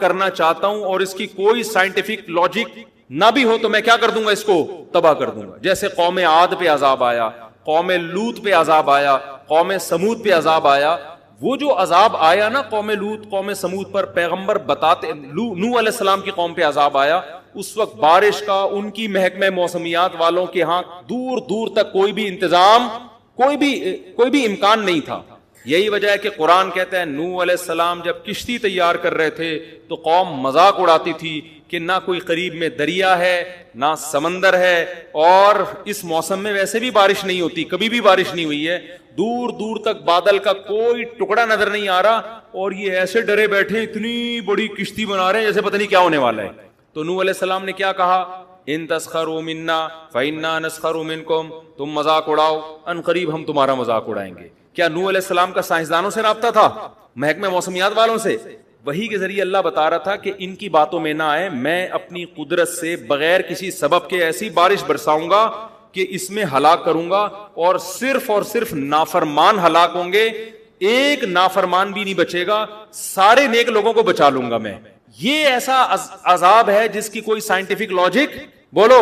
کرنا چاہتا ہوں اور اس کی کوئی سائنٹیفک لاجک نہ بھی ہو تو میں کیا کر دوں گا, اس کو تباہ کر دوں گا. جیسے قوم عاد پہ عذاب آیا, قوم لوط پہ عذاب آیا, قوم سمود پہ عذاب آیا. وہ جو عذاب آیا نا قوم لوط قوم سمود پر, پیغمبر بتاتے, نوح علیہ السلام کی قوم پہ عذاب آیا, اس وقت بارش کا ان کی محکمہ موسمیات والوں کے ہاں دور دور تک کوئی بھی انتظام, کوئی بھی امکان نہیں تھا. یہی وجہ ہے کہ قرآن کہتا ہے نوح علیہ السلام جب کشتی تیار کر رہے تھے تو قوم مذاق اڑاتی تھی کہ نہ کوئی قریب میں دریا ہے نہ سمندر ہے, اور اس موسم میں ویسے بھی بارش نہیں ہوتی, کبھی بھی بارش نہیں ہوئی ہے, دور دور تک بادل کا کوئی ٹکڑا نظر نہیں آ رہا, اور یہ ایسے ڈرے بیٹھے اتنی بڑی کشتی بنا رہے ہیں جیسے پتہ نہیں کیا ہونے والا ہے. تو نوح علیہ السلام نے کیا کہا, ان تسخروا منا فإنا نسخر منکم, تم مذاق اڑاؤ ان قریب ہم تمہارا مذاق اڑائیں گے. کیا نوح علیہ السلام کا سائنسدانوں سے رابطہ تھا, محکمہ موسمیات والوں سے؟ وہی کے ذریعے اللہ بتا رہا تھا کہ ان کی باتوں میں نہ آئے, میں اپنی قدرت سے بغیر کسی سبب کے ایسی بارش برساؤں گا کہ اس میں ہلاک کروں گا, اور صرف نافرمان ہلاک ہوں گے, ایک نافرمان بھی نہیں بچے گا, سارے نیک لوگوں کو بچا لوں گا میں. یہ ایسا عذاب ہے جس کی کوئی سائنٹیفک لاجک بولو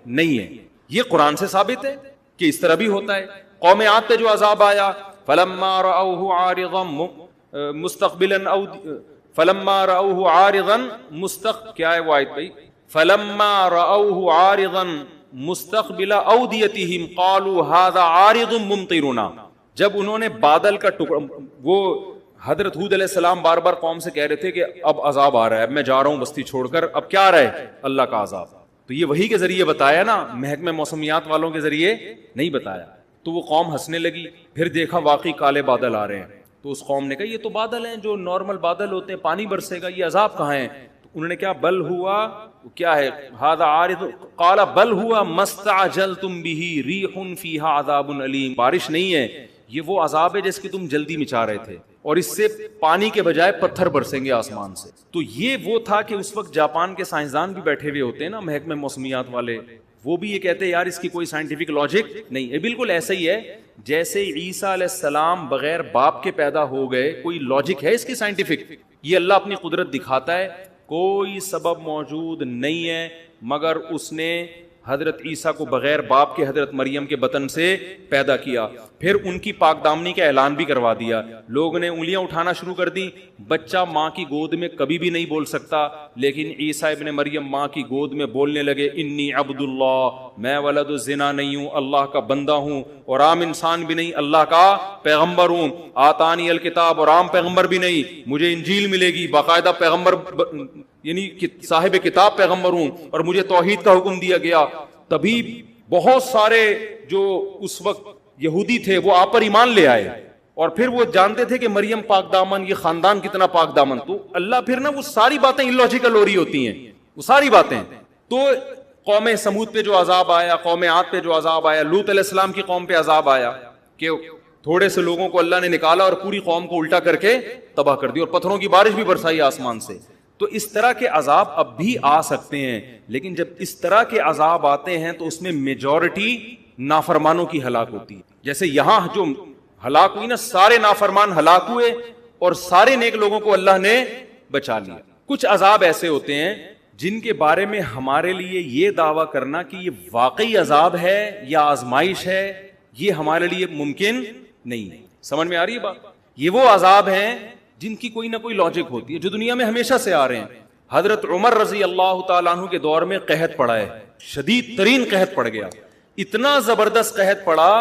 نہیں ہے. یہ قرآن سے ثابت ہے کہ اس طرح بھی ہوتا ہے. قوم عاد پہ جو عذاب آیا, فلما رأوه عارضا مستقبلا فلما رأوه عارضا کیا ہے وہ آیت بھائی, فلما رأوه عارضا مستقبل اودیتهم قالوا هذا عارض ممطرنا. جب انہوں نے بادل کا ٹکڑا, وہ حضرت ہود علیہ السلام بار بار قوم سے کہہ رہے تھے کہ اب عذاب آ رہا ہے, اب میں جا رہا ہوں بستی چھوڑ کر, اب کیا آ رہا ہے, اللہ کا عذاب. تو یہ وہی کے ذریعے بتایا نا, محکمہ موسمیات والوں کے ذریعے نہیں بتایا. تو وہ قوم ہنسنے لگی, پھر دیکھا واقعی کالے بادل آ رہے ہیں. تو اس قوم نے کہا یہ تو بادل ہیں جو نارمل بادل ہوتے ہیں, پانی برسے گا, یہ عذاب کہاں ہے؟ تو انہوں نے کیا, بل ہوا کیا ہے, ھذا عارض, قال بل ہوا ما استعجلتم به ریح فیھا عذاب علیم. بارش نہیں ہے, یہ وہ عذاب ہے جس کی تم جلدی مچا رہے تھے, اور اس سے پانی کے بجائے پتھر برسیں گے آسمان سے. تو یہ وہ تھا کہ اس وقت جاپان کے سائنسدان بھی بیٹھے ہوئے ہوتے ہیں نا, محکمہ موسمیات والے, وہ بھی یہ کہتے ہیں یار اس کی کوئی سائنٹیفک لاجک نہیں ہے. بالکل ایسا ہی ہے جیسے عیسیٰ علیہ السلام بغیر باپ کے پیدا ہو گئے, کوئی لاجک ہے اس کی سائنٹیفک؟ یہ اللہ اپنی قدرت دکھاتا ہے, کوئی سبب موجود نہیں ہے مگر اس نے حضرت عیسیٰ کو بغیر باپ کے حضرت مریم کے بطن سے پیدا کیا. پھر ان کی پاک دامنی کا اعلان بھی کروا دیا. لوگوں نے انگلیاں اٹھانا شروع کر دی. بچہ ماں کی گود میں کبھی بھی نہیں بول سکتا, لیکن عیسیٰ ابن مریم ماں کی گود میں بولنے لگے, انی عبد اللہ, میں ولد الزنا نہیں ہوں, اللہ کا بندہ ہوں, اور عام انسان بھی نہیں, اللہ کا پیغمبر ہوں. آتانی الکتاب, اور عام پیغمبر بھی نہیں, مجھے انجیل ملے گی, باقاعدہ پیغمبر یعنی صاحب کتاب پیغمبر ہوں, اور مجھے توحید کا حکم دیا گیا. تبھی بہت سارے جو اس وقت یہودی تھے وہ آپ پر ایمان لے آئے, اور پھر وہ جانتے تھے کہ مریم پاک دامن, یہ خاندان کتنا پاک دامن. تو اللہ پھر نا وہ ساری باتیں illogical ہو رہی ہوتی ہیں, وہ ساری باتیں. تو قوم سمود پہ جو عذاب آیا, قوم عاد پہ جو عذاب آیا, لوط علیہ السلام کی قوم پہ عذاب آیا کہ تھوڑے سے لوگوں کو اللہ نے نکالا اور پوری قوم کو الٹا کر کے تباہ کر دی, اور پتھروں کی بارش بھی برسائی آسمان سے. تو اس طرح کے عذاب اب بھی آ سکتے ہیں, لیکن جب اس طرح کے عذاب آتے ہیں تو اس میں میجورٹی نافرمانوں کی ہلاک ہوتی ہے. جیسے یہاں جو ہلاک ہوئی نا, سارے نافرمان ہلاک ہوئے اور سارے نیک لوگوں کو اللہ نے بچا لیا. کچھ عذاب ایسے ہوتے ہیں جن کے بارے میں ہمارے لیے یہ دعویٰ کرنا کہ یہ واقعی عذاب ہے یا آزمائش ہے, یہ ہمارے لیے ممکن نہیں ہے. سمجھ میں آ رہی ہے بات؟ یہ وہ عذاب ہیں جن کی کوئی نہ کوئی لاجک ہوتی ہے, جو دنیا میں ہمیشہ سے آ رہے ہیں. حضرت عمر رضی اللہ تعالیٰ عنہ کے دور میں قحط پڑا ہے, شدید ترین قحط پڑ گیا. اتنا زبردست قحط پڑا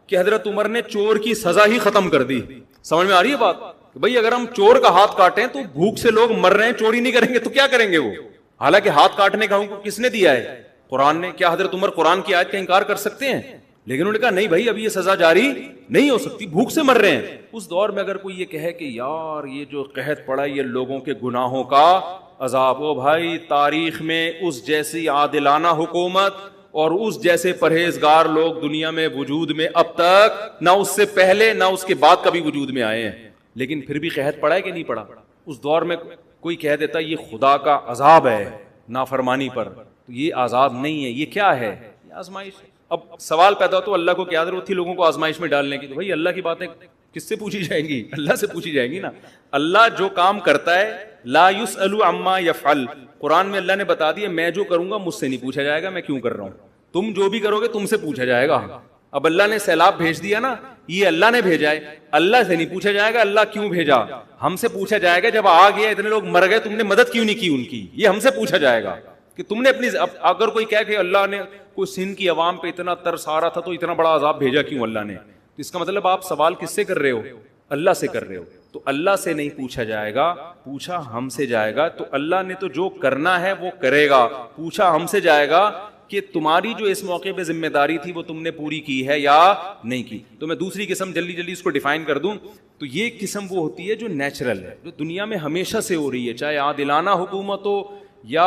کہ حضرت عمر نے چور کی سزا ہی ختم کر دی. سمجھ میں آ رہی ہے بات؟ کہ بھئی اگر ہم چور کا ہاتھ کاٹیں تو بھوک سے لوگ مر رہے ہیں, چوری نہیں کریں گے تو کیا کریں گے وہ؟ حالانکہ ہاتھ کاٹنے کا حکم کس نے دیا ہے؟ قرآن نے. کیا حضرت عمر قرآن کی آیت کا انکار کر سکتے ہیں؟ لیکن انہوں نے کہا نہیں بھائی اب یہ سزا جاری نہیں ہو سکتی, بھوک سے مر رہے ہیں. اس دور میں اگر کوئی یہ کہے کہ یار یہ جو قحط پڑا یہ لوگوں کے گناہوں کا عذاب, او بھائی تاریخ میں اس جیسی عادلانہ حکومت اور اس جیسے پرہیزگار لوگ دنیا میں وجود میں اب تک نہ اس سے پہلے نہ اس کے بعد کبھی وجود میں آئے ہیں. لیکن پھر بھی قحط پڑا ہے کہ نہیں پڑا؟ اس دور میں کوئی کہہ دیتا یہ خدا کا عذاب ہے نافرمانی پر, تو یہ عذاب نہیں ہے, یہ کیا ہے؟ یہ آزمائش. اب سوال پیدا ہو تو اللہ کو کیا ضرورت تھی لوگوں کو آزمائش میں ڈالنے کی؟ تو بھائی اللہ کی باتیں کس سے پوچھی جائیں گی؟ اللہ سے پوچھی جائیں گی نا. اللہ جو کام کرتا ہے لا یسأل عما یفعل، قرآن میں اللہ نے بتا دیا میں جو کروں گا مجھ سے نہیں پوچھا جائے گا میں کیوں کر رہا ہوں، تم جو بھی کرو گے تم سے پوچھا جائے گا. اب اللہ نے سیلاب بھیج دیا نا، یہ اللہ نے بھیجا ہے، اللہ سے نہیں پوچھا جائے گا اللہ کیوں بھیجا. ہم سے پوچھا جائے گا جب آ گیا اتنے لوگ مر گئے تم نے مدد کیوں نہیں کی ان کی، یہ ہم سے پوچھا جائے گا کہ تم نے اپنی. اگر کوئی کہے کہ اللہ نے کوئی سندھ کی عوام پہ اتنا ترس آ رہا تھا تو اتنا بڑا عذاب بھیجا کیوں اللہ نے، تو اس کا مطلب آپ سوال کس سے کر رہے ہو؟ اللہ سے کر رہے ہو. تو اللہ سے نہیں پوچھا جائے گا، پوچھا ہم سے جائے گا. تو اللہ نے تو جو کرنا ہے وہ کرے گا، پوچھا ہم سے جائے گا کہ تمہاری جو اس موقع پہ ذمہ داری تھی وہ تم نے پوری کی ہے یا نہیں کی. تو میں دوسری قسم جلدی اس کو ڈیفائن کر دوں تو یہ قسم وہ ہوتی ہے جو نیچرل ہے، جو دنیا میں ہمیشہ سے ہو رہی ہے، چاہے عادلانہ حکومت ہو یا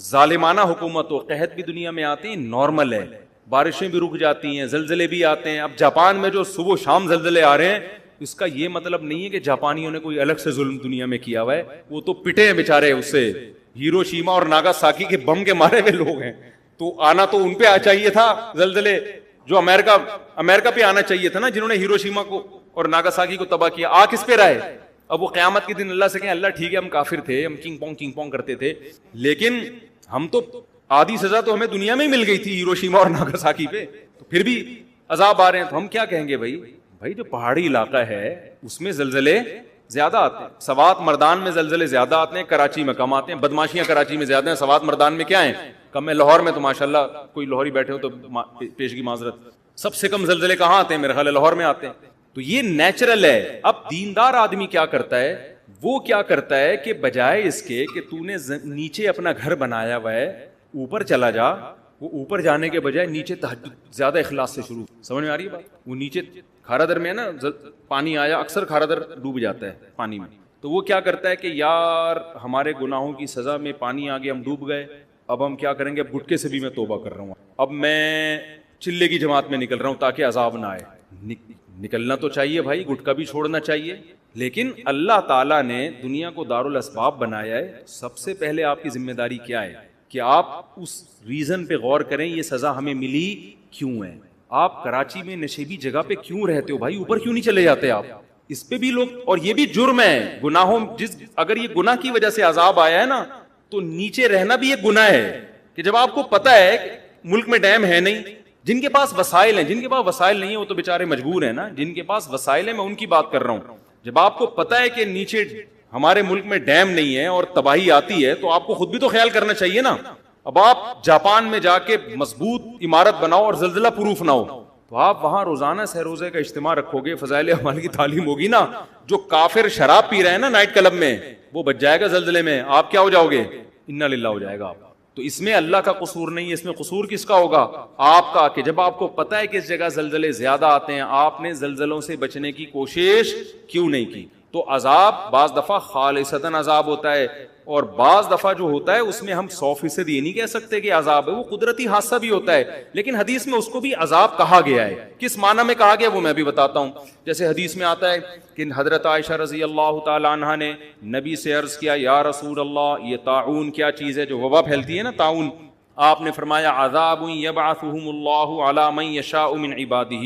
ظالمانہ حکومت ہو. قحط بھی دنیا میں آتے ہیں، نارمل ہے، بارشیں بھی رک جاتی ہیں، زلزلے بھی آتے ہیں. اب جاپان میں جو صبح و شام زلزلے آ رہے ہیں اس کا یہ مطلب نہیں ہے کہ جاپانیوں نے کوئی الگ سے ظلم دنیا میں کیا ہوا ہے، وہ تو پٹے ہیں بیچارے اس سے، ہیروشیما اور ناگاساکی کے بم کے مارے ہوئے لوگ ہیں. تو آنا تو ان پہ چاہیے تھا زلزلے، جو امریکہ پہ آنا چاہیے تھا نا، جنہوں نے ہیروشیما کو اور ناگاساکی کو تباہ کیا. آ کس پہ رہے؟ اب وہ قیامت کے دن اللہ سے کہیں اللہ ٹھیک ہے ہم کافر تھے، ہم کنگ پونگ کرتے تھے، لیکن ہم تو آدھی سزا تو ہمیں دنیا میں ہی مل گئی تھی ہیروشیما اور ناگاساکی پہ، تو پھر بھی عذاب آ رہے ہیں. تو ہم کیا کہیں گے بھائی جو پہاڑی علاقہ ہے اس میں زلزلے زیادہ آتے ہیں. سوات مردان میں زلزلے زیادہ آتے ہیں، کراچی میں کم آتے ہیں. بدماشیاں کراچی میں زیادہ ہیں، سوات مردان میں کیا ہیں؟ کم ہے. لاہور میں تو ماشاءاللہ کوئی لاہوری بیٹھے ہو تو پیشگی معذرت، سب سے کم زلزلے کہاں آتے ہیں؟ میرے خیال ہے لاہور میں آتے ہیں. تو یہ نیچرل ہے. اب دیندار آدمی کیا کرتا ہے؟ وہ کیا کرتا ہے کہ بجائے اس کے کہ تو نے نیچے اپنا گھر بنایا ہوا ہے اوپر چلا جا، وہ اوپر جانے کے بجائے نیچے تہجد زیادہ اخلاص سے شروع. سمجھ میں آ رہی ہے بات؟ وہ نیچے کھارا در میں ہے نا، پانی آیا اکثر کھارا در ڈوب جاتا ہے پانی میں، تو وہ کیا کرتا ہے کہ یار ہمارے گناہوں کی سزا میں پانی آ گیا، ہم ڈوب گئے، اب ہم کیا کریں گے؟ اب گٹکے سے بھی میں توبہ کر رہا ہوں، اب میں چلے کی جماعت میں نکل رہا ہوں تاکہ عذاب نہ آئے. نکلنا تو چاہیے بھائی، گٹکا بھی چھوڑنا چاہیے، لیکن اللہ تعالیٰ نے دنیا کو دارالاسباب بنایا ہے. سب سے پہلے آپ کی ذمہ داری کیا ہے کہ آپ اس ریزن پہ غور کریں یہ سزا ہمیں ملی کیوں ہے. آپ کراچی میں نشیبی جگہ پہ کیوں رہتے ہو بھائی؟ اوپر کیوں نہیں چلے جاتے آپ؟ اس پہ بھی لوگ، اور یہ بھی جرم ہے گناہوں، اگر یہ گناہ کی وجہ سے عذاب آیا ہے نا تو نیچے رہنا بھی ایک گناہ ہے. کہ جب آپ کو پتا ہے ملک میں ڈیم ہے نہیں، جن کے پاس وسائل ہیں، جن کے پاس وسائل نہیں ہیں وہ تو بیچارے مجبور ہیں نا، جن کے پاس وسائل ہیں میں ان کی بات کر رہا ہوں. جب آپ کو پتا ہے کہ نیچے ہمارے ملک میں ڈیم نہیں ہے اور تباہی آتی ہے تو آپ کو خود بھی تو خیال کرنا چاہیے نا. اب آپ جاپان میں جا کے مضبوط عمارت بناؤ اور زلزلہ پروف نہ ہو تو آپ وہاں روزانہ سہ روزے کا اجتماع رکھو گے، فضائل اعمال کی تعلیم ہوگی نا. جو کافر شراب پی رہے ہیں نا نائٹ کلب میں، وہ بچ جائے گا زلزلے میں، آپ کیا ہو جاؤ گے؟ انا للہ ہو جائے گا آپ. تو اس میں اللہ کا قصور نہیں ہے، اس میں قصور کس کا ہوگا؟ آپ کا. کہ جب آپ کو پتا ہے کہ اس جگہ زلزلے زیادہ آتے ہیں، آپ نے زلزلوں سے بچنے کی کوشش کیوں نہیں کی؟ تو عذاب بعض دفعہ خالصتاً عذاب ہوتا ہے، اور بعض دفعہ جو ہوتا ہے اس میں ہم 100% یہ نہیں کہہ سکتے کہ عذاب ہے، وہ قدرتی حادثہ بھی ہوتا ہے، لیکن حدیث میں اس کو بھی عذاب کہا گیا ہے. کس معنی میں کہا گیا وہ میں بھی بتاتا ہوں. جیسے حدیث میں آتا ہے کہ حضرت عائشہ رضی اللہ تعالی عنہا نے نبی سے عرض کیا یا رسول اللہ یہ طاعون کیا چیز ہے جو وبا پھیلتی ہے نا، طاعون. آپ نے فرمایا عذاب یبعثہم اللہ علی من یشاء من عبادہ،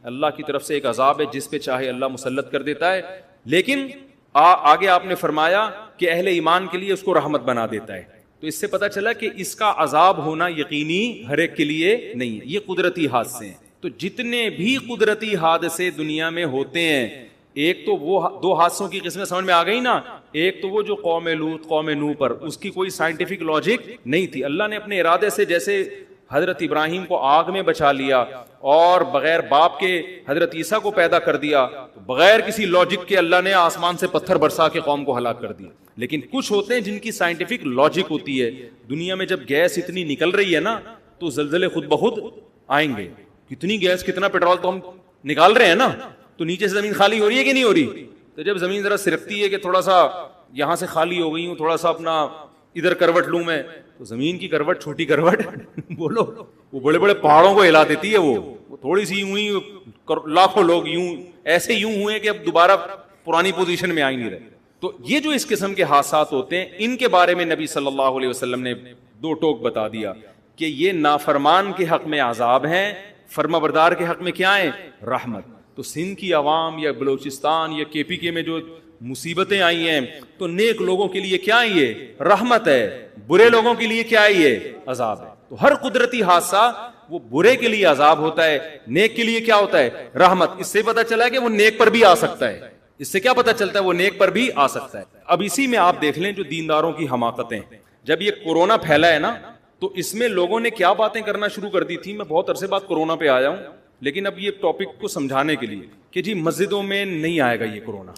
اللہ کی طرف سے ایک عذاب ہے جس پہ چاہے اللہ مسلط کر دیتا ہے، لیکن آگے آپ نے فرمایا کہ اہل ایمان کے لیے اس کو رحمت بنا دیتا ہے. تو اس سے پتہ چلا کہ اس کا عذاب ہونا یقینی ہر ایک کے لیے نہیں ہے، یہ قدرتی حادثے ہیں. تو جتنے بھی قدرتی حادثے دنیا میں ہوتے ہیں، ایک تو وہ دو حادثوں کی قسمیں سمجھ میں آ گئی نا. ایک تو وہ جو قوم لوط قوم نوح پر، اس کی کوئی سائنٹیفک لاجک نہیں تھی، اللہ نے اپنے ارادے سے جیسے حضرت ابراہیم کو آگ میں بچا لیا اور بغیر باپ کے حضرت عیسیٰ کو پیدا کر دیا، تو بغیر کسی لاجک کے اللہ نے آسمان سے پتھر برسا کے قوم کو ہلاک کر دیا. لیکن کچھ ہوتے ہیں جن کی سائنٹیفک لاجک ہوتی ہے. دنیا میں جب گیس اتنی نکل رہی ہے نا تو زلزلے خود بخود آئیں گے. کتنی گیس کتنا پیٹرول تو ہم نکال رہے ہیں نا، تو نیچے سے زمین خالی ہو رہی ہے کہ نہیں ہو رہی؟ تو جب زمین ذرا سرکتی ہے کہ تھوڑا سا یہاں سے خالی ہو گئی ہوں، تھوڑا سا اپنا ادھر کروٹ لوں میں، تو زمین کی کروٹ چھوٹی کروٹ بولو وہ بڑے بڑے پہاڑوں کو ہلا دیتی ہے. وہ تھوڑی سی یوں ہی لاکھوں لوگ ایسے یوں ہوئے کہ اب دوبارہ پرانی پوزیشن میں آ ہی نہیں رہے. تو یہ جو اس قسم کے حادثات ہوتے ہیں ان کے بارے میں نبی صلی اللہ علیہ وسلم نے دو ٹوک بتا دیا کہ یہ نافرمان کے حق میں عذاب ہیں، فرما بردار کے حق میں کیا ہے؟ رحمت. تو سندھ کی عوام یا بلوچستان یا کے پی کے میں جو مصیبتیں آئی ہیں تو نیک لوگوں کے لیے کیا ہے یہ رحمت ہے, برے لوگوں کے لیے کیا ہے یہ عذاب ہے. تو ہر قدرتی حادثہ وہ برے کے لیے عذاب ہوتا ہے, نیک کے لیے کیا ہوتا ہے رحمت. اس سے پتہ چلا ہے کہ وہ نیک پر بھی آ سکتا ہے, اس سے کیا پتہ چلتا ہے وہ نیک پر بھی آ سکتا ہے. اب اسی میں آپ دیکھ لیں جو دینداروں کی حماقتیں, جب یہ کورونا پھیلا ہے نا تو اس میں لوگوں نے کیا باتیں کرنا شروع کر دی تھی. میں بہت عرصے بعد کورونا پہ آیا ہوں, لیکن اب یہ ٹاپک کو سمجھانے کے لیے کہ جی مسجدوں میں نہیں آئے گا یہ کورونا,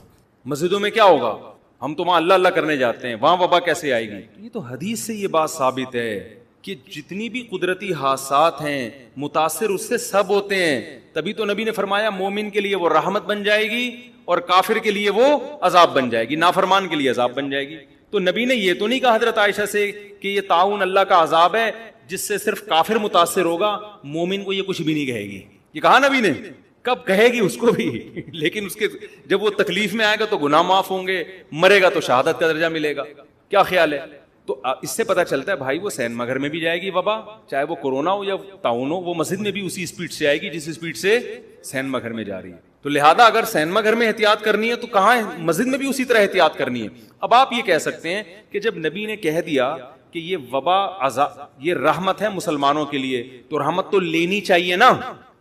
مسجدوں میں کیا ہوگا, ہم تو وہاں اللہ اللہ کرنے جاتے ہیں, وہاں وبا کیسے آئے گی. یہ تو حدیث سے یہ بات ثابت ہے کہ جتنی بھی قدرتی حادثات ہیں متاثر اس سے سب ہوتے ہیں. تبھی تو نبی نے فرمایا مومن کے لیے وہ رحمت بن جائے گی اور کافر کے لیے وہ عذاب بن جائے گی, نافرمان کے لیے عذاب بن جائے گی. تو نبی نے یہ تو نہیں کہا حضرت عائشہ سے کہ یہ طاعون اللہ کا عذاب ہے جس سے صرف کافر متاثر ہوگا, مومن کو یہ کچھ بھی نہیں کہے گی. یہ کہا نبی نے, کب کہے گی اس کو بھی, لیکن اس کے جب وہ تکلیف میں آئے گا تو گناہ معاف ہوں گے, مرے گا تو شہادت کا درجہ ملے گا. کیا خیال ہے؟ تو اس سے پتہ چلتا ہے بھائی وہ سینما گھر میں بھی جائے گی وبا, چاہے وہ کورونا ہو یا طاعون ہو, وہ مسجد میں بھی اسی اسپیڈ سے آئے گی جس اسپیڈ سے سینما گھر میں جا رہی ہے. تو لہذا اگر سینما گھر میں احتیاط کرنی ہے تو کہاں ہے, مسجد میں بھی اسی طرح احتیاط کرنی ہے. اب آپ یہ کہہ سکتے ہیں کہ جب نبی نے کہہ دیا کہ یہ وبا یہ رحمت ہے مسلمانوں کے لیے, تو رحمت تو لینی چاہیے نا,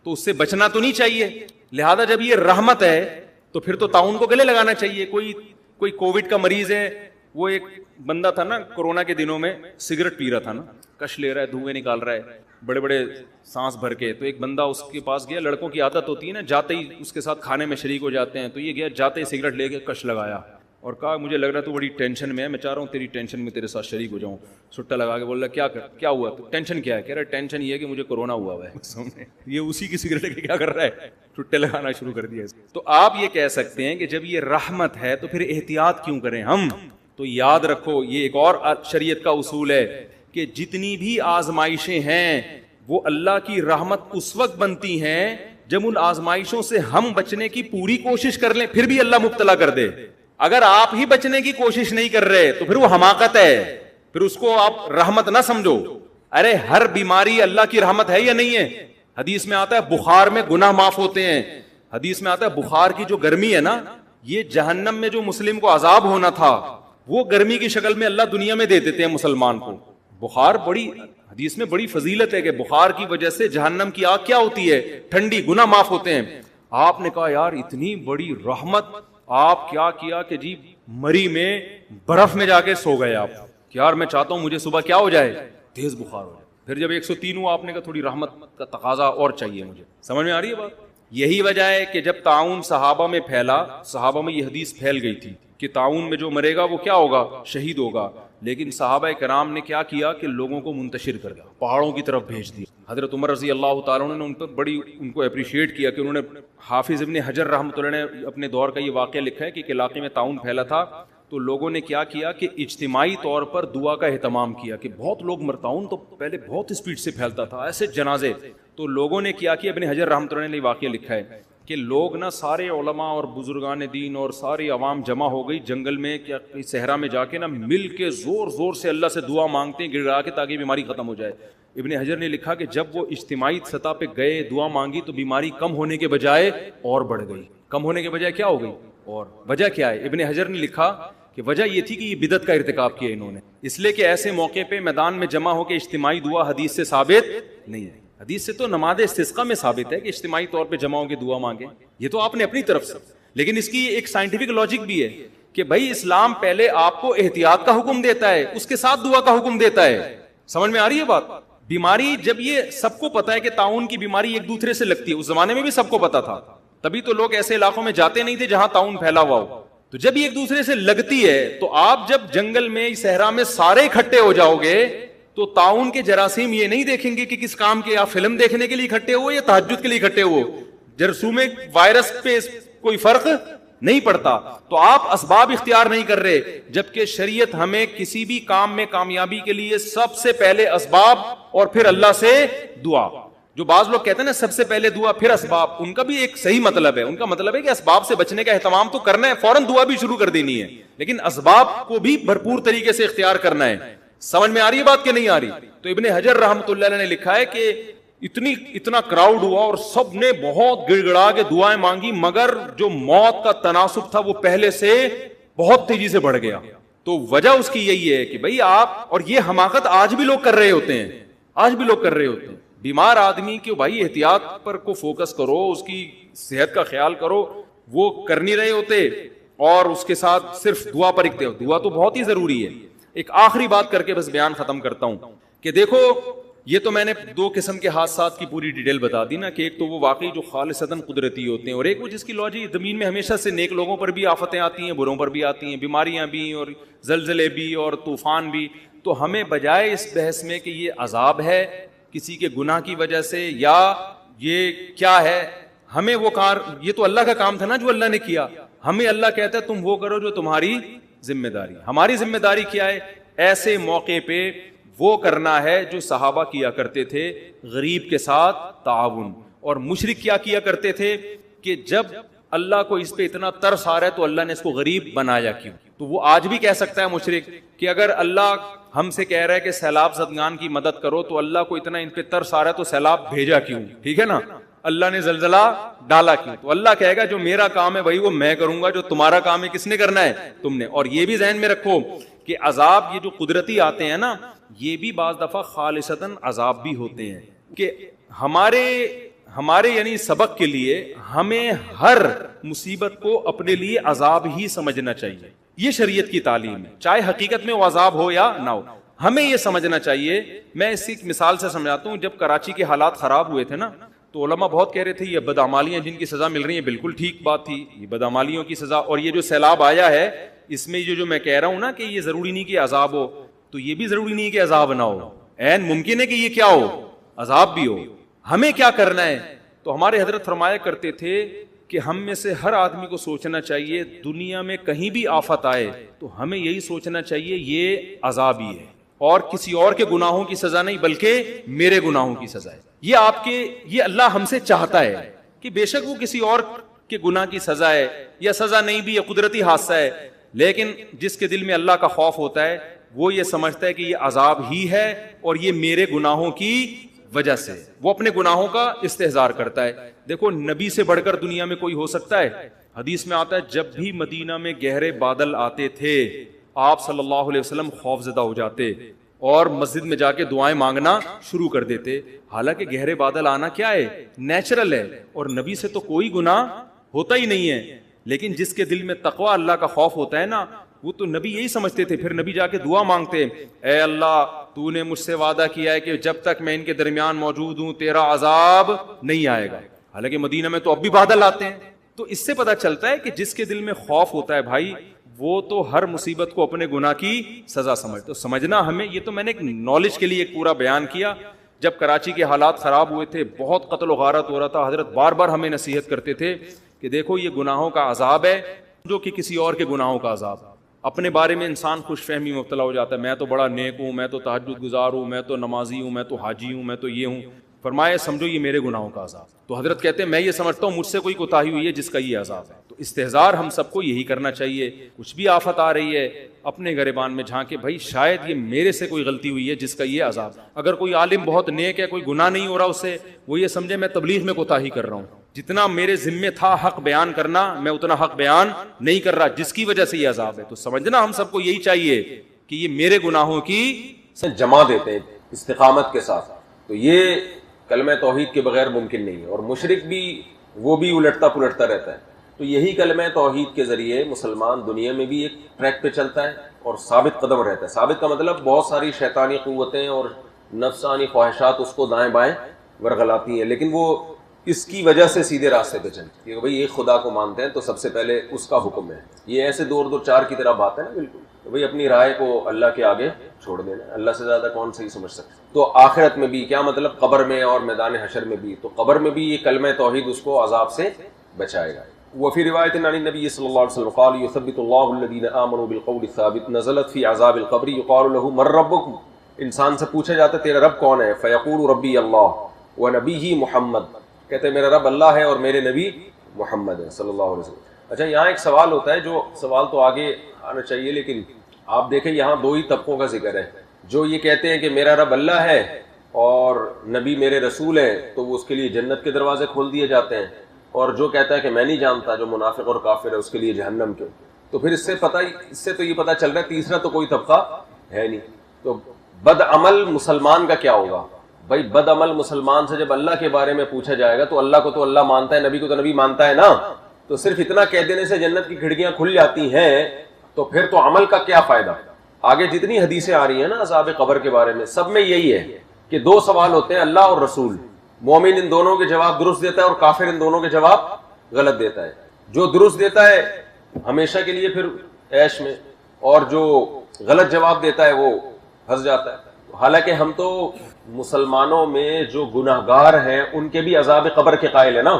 تو اس سے بچنا تو نہیں چاہیے. لہذا جب یہ رحمت ہے تو پھر تو طاعون کو گلے لگانا چاہیے. کوئی کووڈ کا مریض ہے, وہ ایک بندہ تھا نا کورونا کے دنوں میں سگریٹ پی رہا تھا نا, کش لے رہا ہے, دھوئیں نکال رہا ہے بڑے بڑے سانس بھر کے. تو ایک بندہ اس کے پاس گیا, لڑکوں کی عادت ہوتی ہے نا جاتے ہی اس کے ساتھ کھانے میں شریک ہو جاتے ہیں, تو یہ گیا جاتے ہی سگریٹ لے کے کش لگایا اور کہا مجھے لگ رہا ہے تو بڑی ٹینشن میں ہے, میں چاہ رہا ہوں تیری ٹینشن میں تیرے ساتھ شریک ہو جاؤں. سٹا لگا کے بول رہا کیا ہوا, تو ٹینشن کیا ہے, کہہ رہا ٹینشن یہ ہے کہ مجھے کورونا ہوا ہے. یہ اسی کی سگریٹ کے کیا کر رہا ہے, سٹے لگانا شروع کر دیا. تو آپ یہ کہہ سکتے ہیں کہ جب یہ رحمت ہے تو پھر احتیاط کیوں کریں ہم. تو یاد رکھو یہ ایک اور شریعت کا اصول ہے کہ جتنی بھی آزمائشیں ہیں وہ اللہ کی رحمت اس وقت بنتی ہیں جب ان آزمائشوں سے ہم بچنے کی پوری کوشش کر لیں, پھر بھی اللہ مبتلا کر دے. اگر آپ ہی بچنے کی کوشش نہیں کر رہے تو پھر وہ حماقت ہے, پھر اس کو آپ رحمت نہ سمجھو. ارے ہر بیماری اللہ کی رحمت ہے یا نہیں ہے؟ حدیث میں آتا ہے بخار میں گناہ معاف ہوتے ہیں. حدیث میں آتا ہے بخار کی جو گرمی ہے نا, یہ جہنم میں جو مسلم کو عذاب ہونا تھا وہ گرمی کی شکل میں اللہ دنیا میں دے دیتے ہیں مسلمان کو. بخار بڑی حدیث میں بڑی فضیلت ہے کہ بخار کی وجہ سے جہنم کی آگ کیا ہوتی ہے, ٹھنڈی, گناہ معاف ہوتے ہیں. آپ نے کہا یار اتنی بڑی رحمت, آپ کیا کیا کہ جی مری میں برف میں جا کے سو گئے آپ, کہ یار میں چاہتا ہوں مجھے صبح کیا ہو جائے, تیز بخار ہو جائے. پھر جب 103 ہوا آپ نے کہا تھوڑی رحمت کا تقاضا اور چاہیے مجھے. سمجھ میں آ رہی ہے بات؟ یہی وجہ ہے کہ جب طاعون صحابہ میں پھیلا, صحابہ میں یہ حدیث پھیل گئی تھی کہ طاعون میں جو مرے گا وہ کیا ہوگا, شہید ہوگا. لیکن صحابہ کرام نے کیا کیا کہ لوگوں کو منتشر کر دیا, پہاڑوں کی طرف بھیج دیا. حضرت عمر رضی اللہ تعالیٰ نے ان پر بڑی ان کو اپریشیٹ کیا کہ انہوں نے, حافظ ابن حجر رحمۃ اللہ نے اپنے دور کا یہ واقعہ لکھا ہے کہ ایک علاقے میں طاعون پھیلا تھا تو لوگوں نے کیا کیا کہ اجتماعی طور پر دعا کا اہتمام کیا کہ بہت لوگ طاعون تو پہلے بہت اسپیڈ سے پھیلتا تھا, ایسے جنازے. تو لوگوں نے کیا کیا, ابن حجر رحمۃ اللہ نے واقعہ لکھا ہے کہ لوگ نا سارے علماء اور بزرگان دین اور ساری عوام جمع ہو گئی جنگل میں, کیا صحرا میں جا کے نا مل کے زور زور سے اللہ سے دعا مانگتے ہیں گڑگڑا کے تاکہ بیماری ختم ہو جائے. ابن حجر نے لکھا کہ جب وہ اجتماعی سطح پہ گئے, دعا مانگی تو بیماری کم ہونے کے بجائے اور بڑھ گئی. کم ہونے کے بجائے کیا ہو گئی, اور وجہ کیا ہے؟ ابن حجر نے لکھا کہ وجہ یہ تھی کہ یہ بدعت کا ارتکاب کیا انہوں نے, اس لیے کہ ایسے موقع پہ میدان میں جمع ہو کے اجتماعی دعا حدیث سے ثابت نہیں ہے. حدیث سے تو نماز استسقاء میں ثابت ہے کہ اجتماعی طور پہ جمع ہو کے دعا مانگے, یہ تو آپ نے اپنی طرف سے. لیکن اس کی ایک سائنٹیفک لاجک بھی ہے کہ بھائی اسلام پہلے آپ کو احتیاط کا حکم دیتا ہے, اس کے ساتھ دعا کا حکم دیتا ہے. سمجھ میں آ رہی ہے بات؟ بیماری جب یہ سب کو پتا ہے کہ طاعون کی بیماری ایک دوسرے سے لگتی ہے, اس زمانے میں بھی سب کو پتا تھا, تبھی تو لوگ ایسے علاقوں میں جاتے نہیں تھے جہاں طاعون پھیلا ہوا ہو. تو جب یہ ایک دوسرے سے لگتی ہے تو آپ جب جنگل میں صحرا میں سارے اکٹھے ہو جاؤ گے تو طاعون کے جراثیم یہ نہیں دیکھیں گے کہ کس کام کے, آپ فلم دیکھنے کے لیے اکٹھے ہو یا تہجد کے لیے اکٹھے ہو, جرثومے وائرس پہ کوئی فرق نہیں پڑتا. تو آپ اسباب اختیار نہیں کر رہے, جبکہ شریعت ہمیں کسی بھی کام میں کامیابی کے لیے سب سے پہلے اسباب اور پھر اللہ سے دعا. جو بعض لوگ کہتے ہیں نا سب سے پہلے دعا پھر اسباب, ان کا بھی ایک صحیح مطلب ہے. ان کا مطلب ہے کہ اسباب سے بچنے کا اہتمام تو کرنا ہے, فوراً دعا بھی شروع کر دینی ہے, لیکن اسباب کو بھی بھرپور طریقے سے اختیار کرنا ہے. سمجھ میں آ رہی ہے بات کہ نہیں آ رہی؟ تو ابن حجر رحمۃ اللہ علیہ نے لکھا ہے کہ اتنا کراؤڈ ہوا اور سب نے بہت گڑ گڑا کے دعائیں مانگی، مگر جو موت کا تناسب تھا وہ پہلے سے بہت تیزی سے بڑھ گیا. تو وجہ اس کی یہی ہے کہ بھئی آپ، اور یہ حماقت آج بھی لوگ کر رہے ہوتے ہیں، آج بھی لوگ کر رہے ہوتے ہیں. بیمار آدمی کے بھائی احتیاط پر کو فوکس کرو، اس کی صحت کا خیال کرو، وہ کر نہیں رہے ہوتے اور اس کے ساتھ صرف دعا پر اکتے ہو. دعا تو بہت ہی ضروری ہے. ایک آخری بات کر کے بس بیان ختم کرتا ہوں کہ دیکھو، یہ تو میں نے دو قسم کے حادثات کی پوری ڈیٹیل بتا دی نا، کہ ایک تو وہ واقعی جو خالصتاً قدرتی ہوتے ہیں، اور ایک وہ جس کی لاجی زمین میں ہمیشہ سے نیک لوگوں پر بھی آفتیں آتی ہیں، بروں پر بھی آتی ہیں، بیماریاں بھی اور زلزلے بھی اور طوفان بھی. تو ہمیں بجائے اس بحث میں کہ یہ عذاب ہے کسی کے گناہ کی وجہ سے یا یہ کیا ہے، ہمیں وہ یہ تو اللہ کا کام تھا نا جو اللہ نے کیا. ہمیں اللہ کہتا ہے تم وہ کرو جو تمہاری ذمہ داری. ہماری ذمہ داری کیا ہے؟ ایسے موقع پہ وہ کرنا ہے جو صحابہ کیا کرتے تھے، غریب کے ساتھ تعاون. اور مشرک کیا کیا کرتے تھے کہ جب اللہ کو اس پہ اتنا ترس آ رہا ہے تو اللہ نے اس کو غریب بنایا کیوں؟ تو وہ آج بھی کہہ سکتا ہے مشرک کہ اگر اللہ ہم سے کہہ رہا ہے کہ سیلاب زدگان کی مدد کرو تو اللہ کو اتنا ان پہ ترس آ رہا ہے تو سیلاب بھیجا کیوں؟ ٹھیک ہے نا، اللہ نے زلزلہ ڈالا کیوں؟ تو اللہ کہے گا جو میرا کام ہے وہی وہ میں کروں گا، جو تمہارا کام ہے کس نے کرنا ہے؟ تم نے. اور یہ بھی ذہن میں رکھو کہ عذاب یہ جو قدرتی آتے ہیں نا، یہ بھی بعض دفعہ خالصتاً عذاب بھی ہوتے ہیں کہ ہمارے یعنی سبق کے لیے ہمیں ہر مصیبت کو اپنے لیے عذاب ہی سمجھنا چاہیے. یہ شریعت کی تعلیم ہے، چاہے حقیقت میں وہ عذاب ہو یا نہ ہو، ہمیں یہ سمجھنا چاہیے. میں اسی مثال سے سمجھاتا ہوں. جب کراچی کے حالات خراب ہوئے تھے نا، تو علماء بہت کہہ رہے تھے یہ بدعمالیاں جن کی سزا مل رہی ہیں، بالکل ٹھیک بات تھی، یہ بدعمالیوں کی سزا. اور یہ جو سیلاب آیا ہے اس میں جو میں کہہ رہا ہوں نا کہ یہ ضروری نہیں کہ عذاب ہو، تو یہ بھی ضروری نہیں کہ عذاب نہ ہو، عین ممکن ہے کہ یہ کیا ہو، عذاب بھی ہو. ہمیں کیا کرنا ہے؟ تو ہمارے حضرت فرمایا کرتے تھے کہ ہم میں سے ہر آدمی کو سوچنا چاہیے دنیا میں کہیں بھی آفت آئے تو ہمیں یہی سوچنا چاہیے یہ عذاب ہی ہے، اور کسی اور کے گناہوں کی سزا نہیں بلکہ میرے گناہوں کی سزا ہے. یہ اللہ ہم سے چاہتا ہے کہ بے شک وہ کسی اور کے گناہ کی سزا ہے یا سزا نہیں بھی، یا قدرتی حادثہ ہے، لیکن جس کے دل میں اللہ کا خوف ہوتا ہے وہ یہ سمجھتا ہے کہ یہ عذاب ہی ہے اور یہ میرے گناہوں کی وجہ سے، وہ اپنے گناہوں کا استحضار کرتا ہے. دیکھو، نبی سے بڑھ کر دنیا میں کوئی ہو سکتا ہے؟ حدیث میں آتا ہے جب بھی مدینہ میں گہرے بادل آتے تھے آپ صلی اللہ علیہ وسلم خوف زدہ ہو جاتے اور مسجد میں جا کے دعائیں مانگنا شروع کر دیتے. حالانکہ گہرے بادل آنا کیا ہے؟ نیچرل ہے، اور نبی سے تو کوئی گناہ ہوتا ہی نہیں ہے. لیکن جس کے دل میں تقوی اللہ کا خوف ہوتا ہے نا، وہ تو نبی یہی سمجھتے تھے. پھر نبی جا کے دعا مانگتے، اے اللہ تو نے مجھ سے وعدہ کیا ہے کہ جب تک میں ان کے درمیان موجود ہوں تیرا عذاب نہیں آئے گا. حالانکہ مدینہ میں تو اب بھی بادل آتے ہیں. تو اس سے پتہ چلتا ہے کہ جس کے دل میں خوف ہوتا ہے بھائی، وہ تو ہر مصیبت کو اپنے گناہ کی سزا سمجھتا. تو سمجھنا ہمیں، یہ تو میں نے ایک نالج کے لیے ایک پورا بیان کیا. جب کراچی کے حالات خراب ہوئے تھے، بہت قتل و غارت ہو رہا تھا، حضرت بار بار ہمیں نصیحت کرتے تھے کہ دیکھو یہ گناہوں کا عذاب ہے جو کہ کسی اور کے گناہوں کا عذاب. اپنے بارے میں انسان خوش فہمی میں مبتلا ہو جاتا ہے، میں تو بڑا نیک ہوں، میں تو تہجد گزار ہوں، میں تو نمازی ہوں، میں تو حاجی ہوں، میں تو یہ ہوں. فرمایا سمجھو یہ میرے گناہوں کا عذاب. تو حضرت کہتے ہیں میں یہ سمجھتا ہوں مجھ سے کوئی کوتاہی ہوئی ہے جس کا یہ عذاب ہے. تو استحضار ہم سب کو یہی کرنا چاہیے. کچھ بھی آفت آ رہی ہے اپنے گریبان میں جھانکے بھائی شاید یہ میرے سے کوئی غلطی ہوئی ہے جس کا یہ عذاب. اگر کوئی عالم بہت نیک ہے، کوئی گناہ نہیں ہو رہا اس سے، وہ یہ سمجھے میں تبلیغ میں کوتاہی کر رہا ہوں، جتنا میرے ذمے تھا حق بیان کرنا میں اتنا حق بیان نہیں کر رہا جس کی وجہ سے یہ عذاب ہے. تو سمجھنا ہم سب کو یہی چاہیے کہ یہ میرے گناہوں کی جمع دیتے ہیں استقامت کے ساتھ. تو یہ کلمہ توحید کے بغیر ممکن نہیں ہے. اور مشرک بھی وہ بھی الٹتا پلٹتا رہتا ہے. تو یہی کلمہ توحید کے ذریعے مسلمان دنیا میں بھی ایک ٹریک پہ چلتا ہے اور ثابت قدم رہتا ہے. ثابت کا مطلب بہت ساری شیطانی قوتیں اور نفسانی خواہشات اس کو دائیں بائیں ورغلاتی ہیں، لیکن وہ اس کی وجہ سے سیدھے راستے پہ چلتی ہے کہ بھئی ایک خدا کو مانتے ہیں تو سب سے پہلے اس کا حکم ہے. یہ ایسے دو چار کی طرح بات ہے نا، بالکل بھئی اپنی رائے کو اللہ کے آگے چھوڑ دینا. اللہ سے زیادہ کون صحیح سمجھ سکتا. تو آخرت میں بھی کیا مطلب، قبر میں اور میدان حشر میں بھی. تو قبر میں بھی یہ کلمہ توحید اس کو عذاب سے بچائے گا. وفی روایت عن النبی صلی اللہ علیہ وسلم قال یثبت اللہ الذین آمنوا بالقول الثابت نزلت فی عذاب القبر یقال له من ربکم. انسان سے پوچھا جاتا ہے تیرا رب کون ہے؟ فیقول ربی اللہ ونبیہ محمد. کہتے ہیں میرا رب اللہ ہے اور میرے نبی محمد ہے صلی اللہ علیہ وسلم. اچھا یہاں ایک سوال ہوتا ہے، جو سوال تو آگے آنا چاہیے، لیکن آپ دیکھیں یہاں دو ہی طبقوں کا ذکر ہے. جو یہ کہتے ہیں کہ میرا رب اللہ ہے اور نبی میرے رسول ہیں تو وہ اس کے لیے جنت کے دروازے کھول دیے جاتے ہیں، اور جو کہتا ہے کہ میں نہیں جانتا، جو منافق اور کافر ہے، اس کے لیے جہنم کیوں؟ تو پھر اس سے تو یہ پتہ چل رہا ہے تیسرا تو کوئی طبقہ ہے نہیں۔ تو بد عمل مسلمان کا کیا ہوگا؟ بھائی بد عمل مسلمان سے جب اللہ کے بارے میں پوچھا جائے گا تو اللہ کو تو اللہ مانتا ہے، نبی کو تو نبی مانتا ہے نا، تو صرف اتنا کہہ دینے سے جنت کی کھڑکیاں کھل جاتی ہیں، تو پھر تو عمل کا کیا فائدہ؟ آگے جتنی حدیثیں آ رہی ہیں نا عذاب قبر کے بارے میں، سب میں یہی ہے کہ دو سوال ہوتے ہیں، اللہ اور رسول۔ مومن ان دونوں کے جواب درست دیتا ہے اور کافر ان دونوں کے جواب غلط دیتا ہے۔ جو درست دیتا ہے ہمیشہ کے لیے پھر عیش میں، اور جو غلط جواب دیتا ہے وہ پھنس جاتا ہے۔ حالانکہ ہم تو مسلمانوں میں جو گناہگار ہیں ان کے بھی عذاب قبر کے قائل ہیں نا۔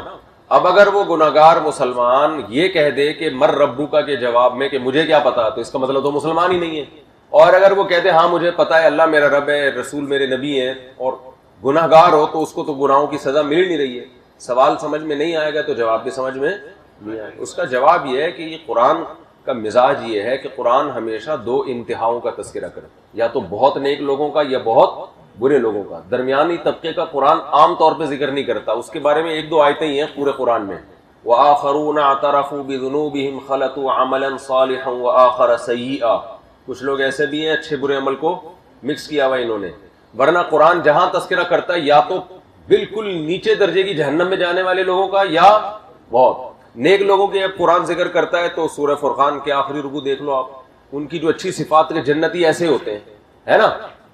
اب اگر وہ گناہگار مسلمان یہ کہہ دے کہ مر ربک کے جواب میں کہ مجھے کیا پتا، تو اس کا مطلب تو مسلمان ہی نہیں ہے۔ اور اگر وہ کہتے ہاں مجھے پتا ہے اللہ میرا رب ہے، رسول میرے نبی ہیں، اور گناہگار ہو تو اس کو تو گناہوں کی سزا مل نہیں رہی ہے، سوال سمجھ میں نہیں آئے گا تو جواب بھی سمجھ میں نہیں آئے گا۔ اس کا جواب یہ ہے کہ یہ قرآن کا مزاج یہ ہے کہ قرآن ہمیشہ دو انتہاؤں کا تذکرہ کرے، یا تو بہت نیک لوگوں کا یا بہت برے لوگوں کا۔ درمیانی طبقے کا قرآن عام طور پہ ذکر نہیں کرتا، اس کے بارے میں ایک دو آیتیں ہی ہیں پورے قرآن میں۔ وَآخَرُونَ اعْتَرَفُوا بِذُنُوبِهِمْ خَلَطُوا عَمَلًا صَالِحًا وَآخَرَ سَيِّئًا۔ کچھ لوگ ایسے بھی ہیں اچھے برے عمل کو مکس کیا ہوا انہوں نے، ورنہ قرآن جہاں تذکرہ کرتا ہے یا تو بالکل نیچے درجے کی جہنم میں جانے والے لوگوں کا یا بہت نیک لوگوں کے۔ قرآن ذکر کرتا ہے تو سورہ فرقان کے آخری رکوع دیکھ لو آپ، ان کی جو اچھی صفات کے جنتی ایسے ہوتے ہیں، ہے نا،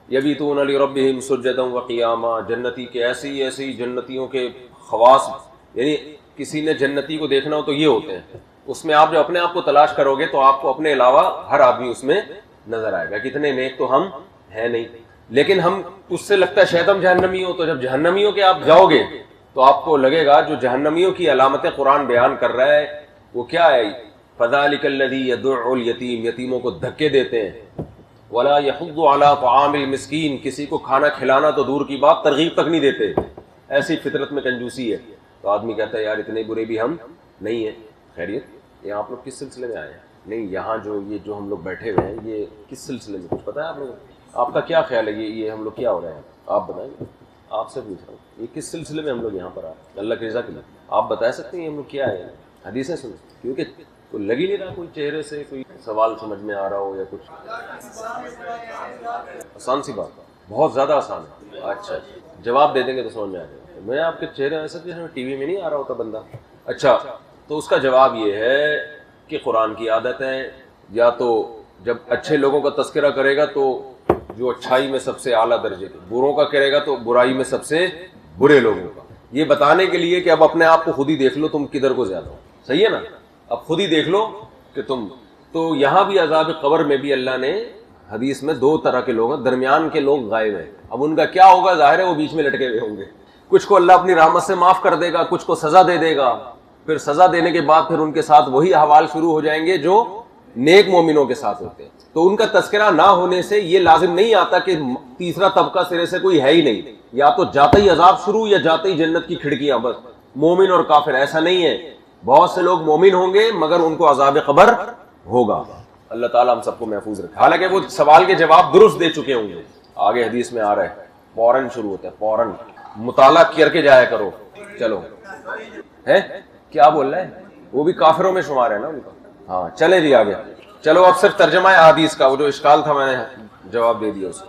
یبیتون لربہم سجدا وقیاما، جنتی کے ایسی جنتیوں کے خواص، یعنی کسی نے جنتی کو دیکھنا ہو تو یہ ہوتے ہیں۔ اس میں آپ جو اپنے آپ کو تلاش کرو گے تو آپ کو اپنے علاوہ ہر آدمی اس میں نظر آئے گا، کتنے نیک تو ہم ہیں نہیں، لیکن ہم اس سے لگتا ہے شاید ہم جہنمی ہو، تو جب جہنمیوں کے آپ جاؤ گے تو آپ کو لگے گا جو جہنمیوں کی علامتیں قرآن بیان کر رہا ہے وہ کیا ہے؟ فذلک الذی یدع الیتیم، یتیموں کو دھکے دیتے ہیں، ولا یحض علی طعام المسکین، کسی کو کھانا کھلانا تو دور کی بات ترغیب تک نہیں دیتے، ایسی فطرت میں کنجوسی ہے۔ تو آدمی کہتا ہے یار اتنے برے بھی ہم نہیں ہیں۔ خیریت، یہ آپ لوگ کس سلسلے میں آئے ہیں؟ نہیں یہاں جو ہم لوگ بیٹھے ہوئے ہیں یہ کس سلسلے میں، کچھ پتا ہے آپ لوگوں کو؟ آپ کا کیا خیال ہے یہ ہم لوگ کیا ہو رہے ہیں؟ آپ بتائیں، آپ سے پوچھ رہا ہوں یہ کس سلسلے میں ہم لوگ یہاں پر آئے؟ اللہ کی رضا کے لیے آپ بتا سکتے ہیں ہم لوگ کیا ہے؟ حدیثیں سنیں، کیونکہ کوئی لگ ہی نہیں رہا کوئی چہرے سے کوئی سوال سمجھ میں آ رہا ہو یا کچھ۔ آسان سی بات، بہت زیادہ آسان ہے۔ اچھا جواب دے دیں گے تو سمجھ میں آ جائے گا۔ میں آپ کے چہرے ایسا جیسے ٹی وی میں نہیں آ رہا ہوتا بندہ۔ اچھا تو اس کا جواب یہ ہے کہ قرآن کی عادت ہے، یا تو جب اچھے لوگوں کا تذکرہ کرے گا تو جو اچھائی میں سب سے اعلیٰ درجے کے، بروں کا کرے گا تو برائی میں سب سے برے لوگوں کا، یہ بتانے کے لیے کہ اب اپنے آپ کو خود ہی دیکھ لو تم کدھر کو زیادہ ہو۔ صحیح ہے نا؟ اب خود ہی دیکھ لو کہ تم تو یہاں بھی عذاب قبر میں بھی اللہ نے حدیث میں دو طرح کے لوگ ہیں، درمیان کے لوگ غائب ہیں۔ اب ان کا کیا ہوگا ظاہر ہے وہ بیچ میں لٹکے ہوئے ہوں گے، کچھ کو اللہ اپنی رحمت سے معاف کر دے گا، کچھ کو سزا دے دے گا، پھر سزا دینے کے بعد پھر ان کے ساتھ وہی احوال شروع ہو جائیں گے جو نیک مومنوں کے ساتھ ہوتے ہیں۔ تو ان کا تذکرہ نہ ہونے سے یہ لازم نہیں آتا کہ تیسرا طبقہ سرے سے کوئی ہے ہی نہیں، یا تو جاتے ہی عذاب شروع یا جاتے ہی جنت کی کھڑکیاں، بس مومن اور کافر ایسا نہیں ہے۔ بہت سے لوگ مومن ہوں گے مگر ان کو عذاب قبر ہوگا۔ اللہ تعالیٰ ہم سب کو محفوظ رکھے۔ حالانکہ وہ سوال کے جواب درست دے چکے ہوں گے، آگے حدیث میں آ رہا ہے، فوراً شروع ہوتا ہے، فوراً مطالعہ کر کے جایا کرو۔ چلو ہے کیا بول رہے ہیں؟ وہ بھی کافروں میں شمار ہے نا ان کا۔ ہاں چلے جی آگے چلو، اب صرف ترجمہ ہے حدیث کا، وہ جو اشکال تھا میں نے جواب دے دیا اسے۔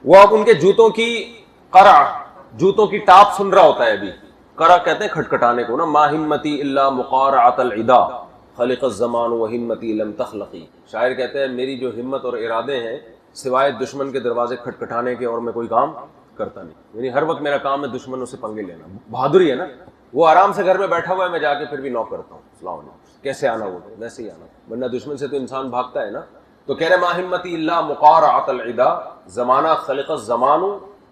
وہ اب ان کے جوتوں کی قرع، جوتوں کی ٹاپ سن رہا ہوتا ہے ابھی۔ قرع کہتے ہیں کھٹکھٹانے کو نا، ما ہمتی الا مقارعۃ العدا خلق الزمان وہمتی لم تخلقی۔ شاعر کہتے ہیں میری جو ہمت اور ارادے ہیں سوائے دشمن کے دروازے کھٹکھٹانے کے اور میں کوئی کام کرتا نہیں، یعنی ہر وقت میرا کام ہے دشمنوں سے پنگے لینا۔ بہادری ہے نا، وہ آرام سے گھر میں بیٹھا ہوا ہے، میں جا کے پھر بھی نوک کرتا ہوں، السلام علیکم، کیسے آنا وہ ویسے ہی آنا، ورنہ دشمن سے تو انسان بھاگتا ہے نا۔ تو کہہ رہے ما ہمتی الا مقارعۃ العدا، زمانہ خلق الزمان،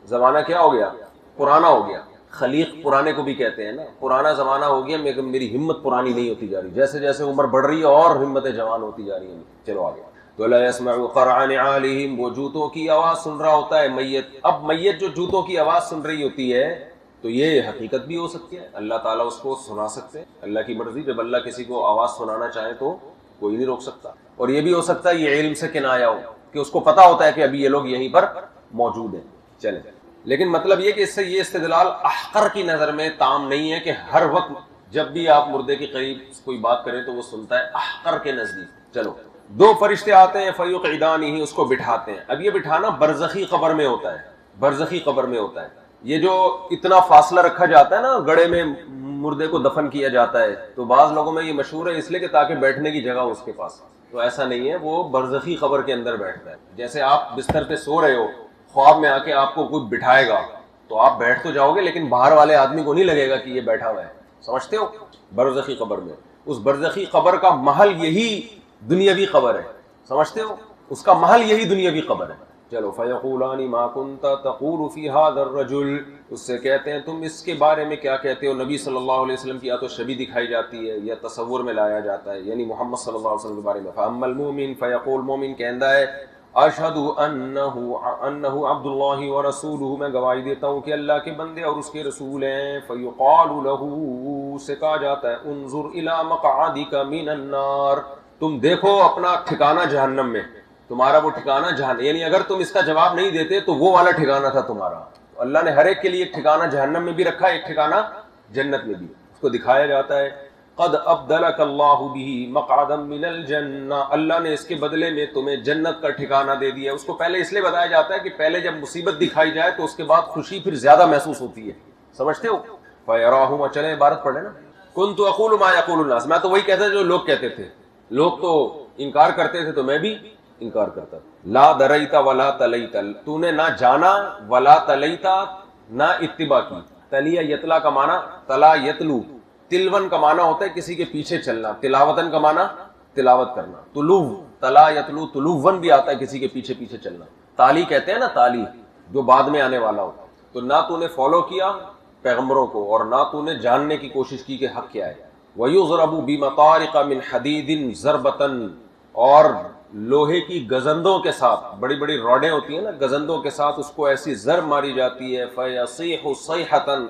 زمانہ کیا ہو گیا؟ پرانا ہو گیا۔ خلیق پرانے کو بھی کہتے ہیں نا، پرانا زمانہ ہو گیا، میری ہمت پرانی نہیں ہوتی جا رہی، جیسے جیسے عمر بڑھ رہی ہے اور ہمتیں جوان ہوتی جا رہی ہیں۔ چلو آگے، تو لا يسمع قرع نعالهم، وہ جوتوں کی آواز سن رہا ہوتا ہے میت۔ اب میت جو جوتوں کی آواز سن رہی ہوتی ہے تو یہ حقیقت بھی ہو سکتی ہے، اللہ تعالیٰ اس کو سنا سکتے ہیں، اللہ کی مرضی، جب اللہ کسی کو آواز سنانا چاہے تو کوئی نہیں روک سکتا۔ اور یہ بھی ہو سکتا ہے یہ علم سے کنایا ہو کہ اس کو پتا ہوتا ہے کہ ابھی یہ لوگ یہیں پر موجود ہیں۔ چلیں لیکن مطلب یہ کہ اس سے یہ استدلال احقر کی نظر میں تام نہیں ہے کہ ہر وقت جب بھی آپ مردے کے قریب کوئی بات کریں تو وہ سنتا ہے، احقر کے نزدیک۔ چلو، دو فرشتے آتے ہیں فیقعدانہ، اس کو بٹھاتے ہیں۔ اب یہ بٹھانا برزخی قبر میں ہوتا ہے، برزخی قبر میں ہوتا ہے۔ یہ جو اتنا فاصلہ رکھا جاتا ہے نا، گڑھے میں مردے کو دفن کیا جاتا ہے، تو بعض لوگوں میں یہ مشہور ہے اس لیے کہ تاکہ بیٹھنے کی جگہ اس کے پاس، تو ایسا نہیں ہے، وہ برزخی قبر کے اندر بیٹھتا ہے۔ جیسے آپ بستر پہ سو رہے ہو، خواب میں آ کے آپ کو کوئی بٹھائے گا تو آپ بیٹھ تو جاؤ گے، لیکن باہر والے آدمی کو نہیں لگے گا کہ یہ بیٹھا ہوا ہے، سمجھتے ہو؟ برزخی قبر میں، اس برزخی قبر کا محل یہی دنیاوی قبر ہے، سمجھتے ہو؟ اس کا محل یہی دنیاوی قبر ہے۔ چلو، فیقولان ما کنت تقول فی ھذا الرجل، اس سے کہتے ہیں تم اس کے بارے میں کیا کہتے ہو؟ نبی صلی اللہ علیہ وسلم کی یا تو شبیہ دکھائی جاتی ہے یا تصور میں لایا جاتا ہے، یعنی محمد صلی اللہ علیہ وسلم کے بارے میں۔ فاما المؤمن فیقول، مومن کہتا ہے اشہد انہ عبد اللہ ورسولہ، میں گواہی دیتا ہوں کہ اللہ کے بندے اور اس کے رسول ہیں۔ فیقال لہ، سے کہا جاتا ہے انظر الی مقعدک من النار، تم دیکھو اپنا ٹھکانہ جہنم میں، تمہارا وہ ٹھکانہ جہنم، یعنی اگر تم اس کا جواب نہیں دیتے تو وہ والا ٹھکانہ تھا تمہارا۔ اللہ نے ہر ایک کے لیے ایک ٹھکانہ جہنم میں بھی رکھا ہے، ایک ٹھکانہ جنت میں بھی، اس کو دکھایا جاتا ہے۔ قد ابدلک اللہ بہ مقعدا من الجنہ، اللہ نے اس کے بدلے میں تمہیں جنت کا ٹھکانہ دے دیا۔ اس کو پہلے اس لیے بتایا جاتا ہے کہ پہلے جب مصیبت دکھائی جائے تو اس کے بعد خوشی پھر زیادہ محسوس ہوتی ہے، سمجھتے ہو؟ فیراہما، چلیں عبارت پڑھ لیں نا۔ کنت اقول ما یقول الناس، میں تو وہی کہتا جو لوگ کہتے تھے، لوگ تو انکار کرتے تھے تو میں بھی انکار کرتا تھا۔ لا دریتا ولا تلیتا، تو نے نہ جانا، ولا تلیتا، نہ اتباع کی۔ تلیہ یتلا کا معنی تلا یتلو، تلون کا معنی ہوتا ہے کسی کے پیچھے چلنا، تلاوتن کا معنی تلاوت کرنا، تلو، تلا یتلو، تلوون بھی آتا ہے کسی کے پیچھے پیچھے چلنا، تالی کہتے ہیں نا، تالی جو بعد میں آنے والا ہوتا ہے۔ تو نہ تو نے فالو کیا پیغمبروں کو اور نہ تو نے جاننے کی کوشش کی کہ حق کیا ہے۔ وَيُضْرَبُ بِمَطَارِقَ مِنْ حَدِيدٍ ضَرْبَةً، اور لوہے کی گزندوں کے ساتھ، بڑی بڑی راڈیں ہوتی ہیں نا، گزندوں کے ساتھ اس کو ایسی ضرب ماری جاتی ہے۔ فَيَصِيحُ صَيْحَةً،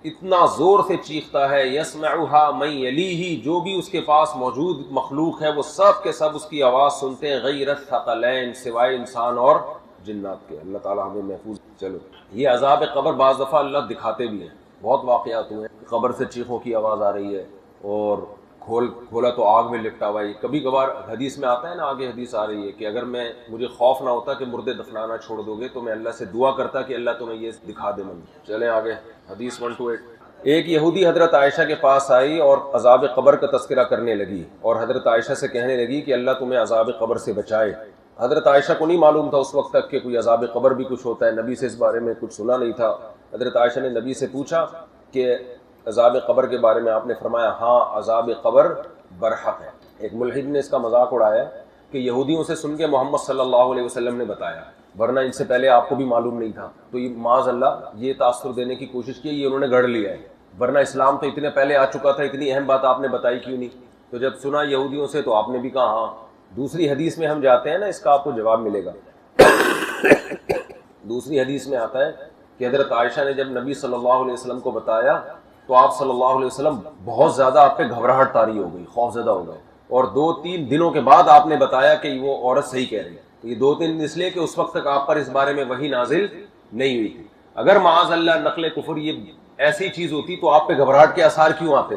اتنا زور سے چیختا ہے، يَسْمَعُهَا مَن يَلِيهِ، جو بھی اس کے پاس موجود مخلوق ہے وہ سب کے سب اس کی آواز سنتے ہیں، غیر الثقلین، سوائے انسان اور جنات کے۔ اللہ تعالیٰ ہمیں محفوظ۔ چلو، یہ عذاب قبر بعض دفعہ اللہ دکھاتے بھی ہیں، بہت واقعات ہوئے ہیں، قبر سے چیخوں کی آواز آ رہی ہے اور کھولا تو آگ میں لپٹا ہوا ہے۔ کبھی کبھار حدیث میں آتا ہے نا، آگے حدیث آ رہی ہے کہ اگر مجھے خوف نہ ہوتا کہ مردے دفنانا چھوڑ دو گے تو میں اللہ سے دعا کرتا کہ اللہ تمہیں یہ دکھا دے من۔ چلیں آگے، حدیث 128۔ ایک یہودی حضرت عائشہ کے پاس آئی اور عذاب قبر کا تذکرہ کرنے لگی اور حضرت عائشہ سے کہنے لگی کہ اللہ تمہیں عذاب قبر سے بچائے۔ حضرت عائشہ کو نہیں معلوم تھا اس وقت تک کہ کوئی عذاب قبر بھی کچھ ہوتا ہے، نبی سے اس بارے میں کچھ سنا نہیں تھا۔ حضرت عائشہ نے نبی سے پوچھا کہ عذاب قبر کے بارے میں، آپ نے فرمایا ہاں عذاب قبر برحق ہے۔ ایک ملحد نے اس کا مذاق اڑایا کہ یہودیوں سے سن کے محمد صلی اللہ علیہ وسلم نے بتایا، ورنہ ان سے پہلے آپ کو بھی معلوم نہیں تھا۔ تو یہ معاذ اللہ یہ تاثر دینے کی کوشش کی، یہ انہوں نے گڑھ لیا ہے، ورنہ اسلام تو اتنے پہلے آ چکا تھا، اتنی اہم بات آپ نے بتائی کیوں نہیں؟ تو جب سنا یہودیوں سے تو آپ نے بھی کہا ہاں۔ دوسری حدیث میں ہم جاتے ہیں نا، اس کا آپ کو جواب ملے گا۔ دوسری حدیث میں آتا ہے کہ حضرت عائشہ نے جب نبی صلی اللہ علیہ وسلم کو بتایا تو آپ صلی اللہ علیہ وسلم بہت زیادہ آپ پہ گھبراہٹ طاری ہو گئی، خوف زدہ ہو گئے، اور 2-3 دنوں کے بعد آپ نے بتایا کہ وہ عورت صحیح کہہ رہی ہے۔ تو یہ 2-3 دن اس لیے کہ اس وقت تک آپ پر اس بارے میں وحی نازل نہیں ہوئی تھی۔ اگر معاذ اللہ نقل کفر یہ ایسی چیز ہوتی تو آپ پہ گھبراہٹ کے آثار کیوں آتے؟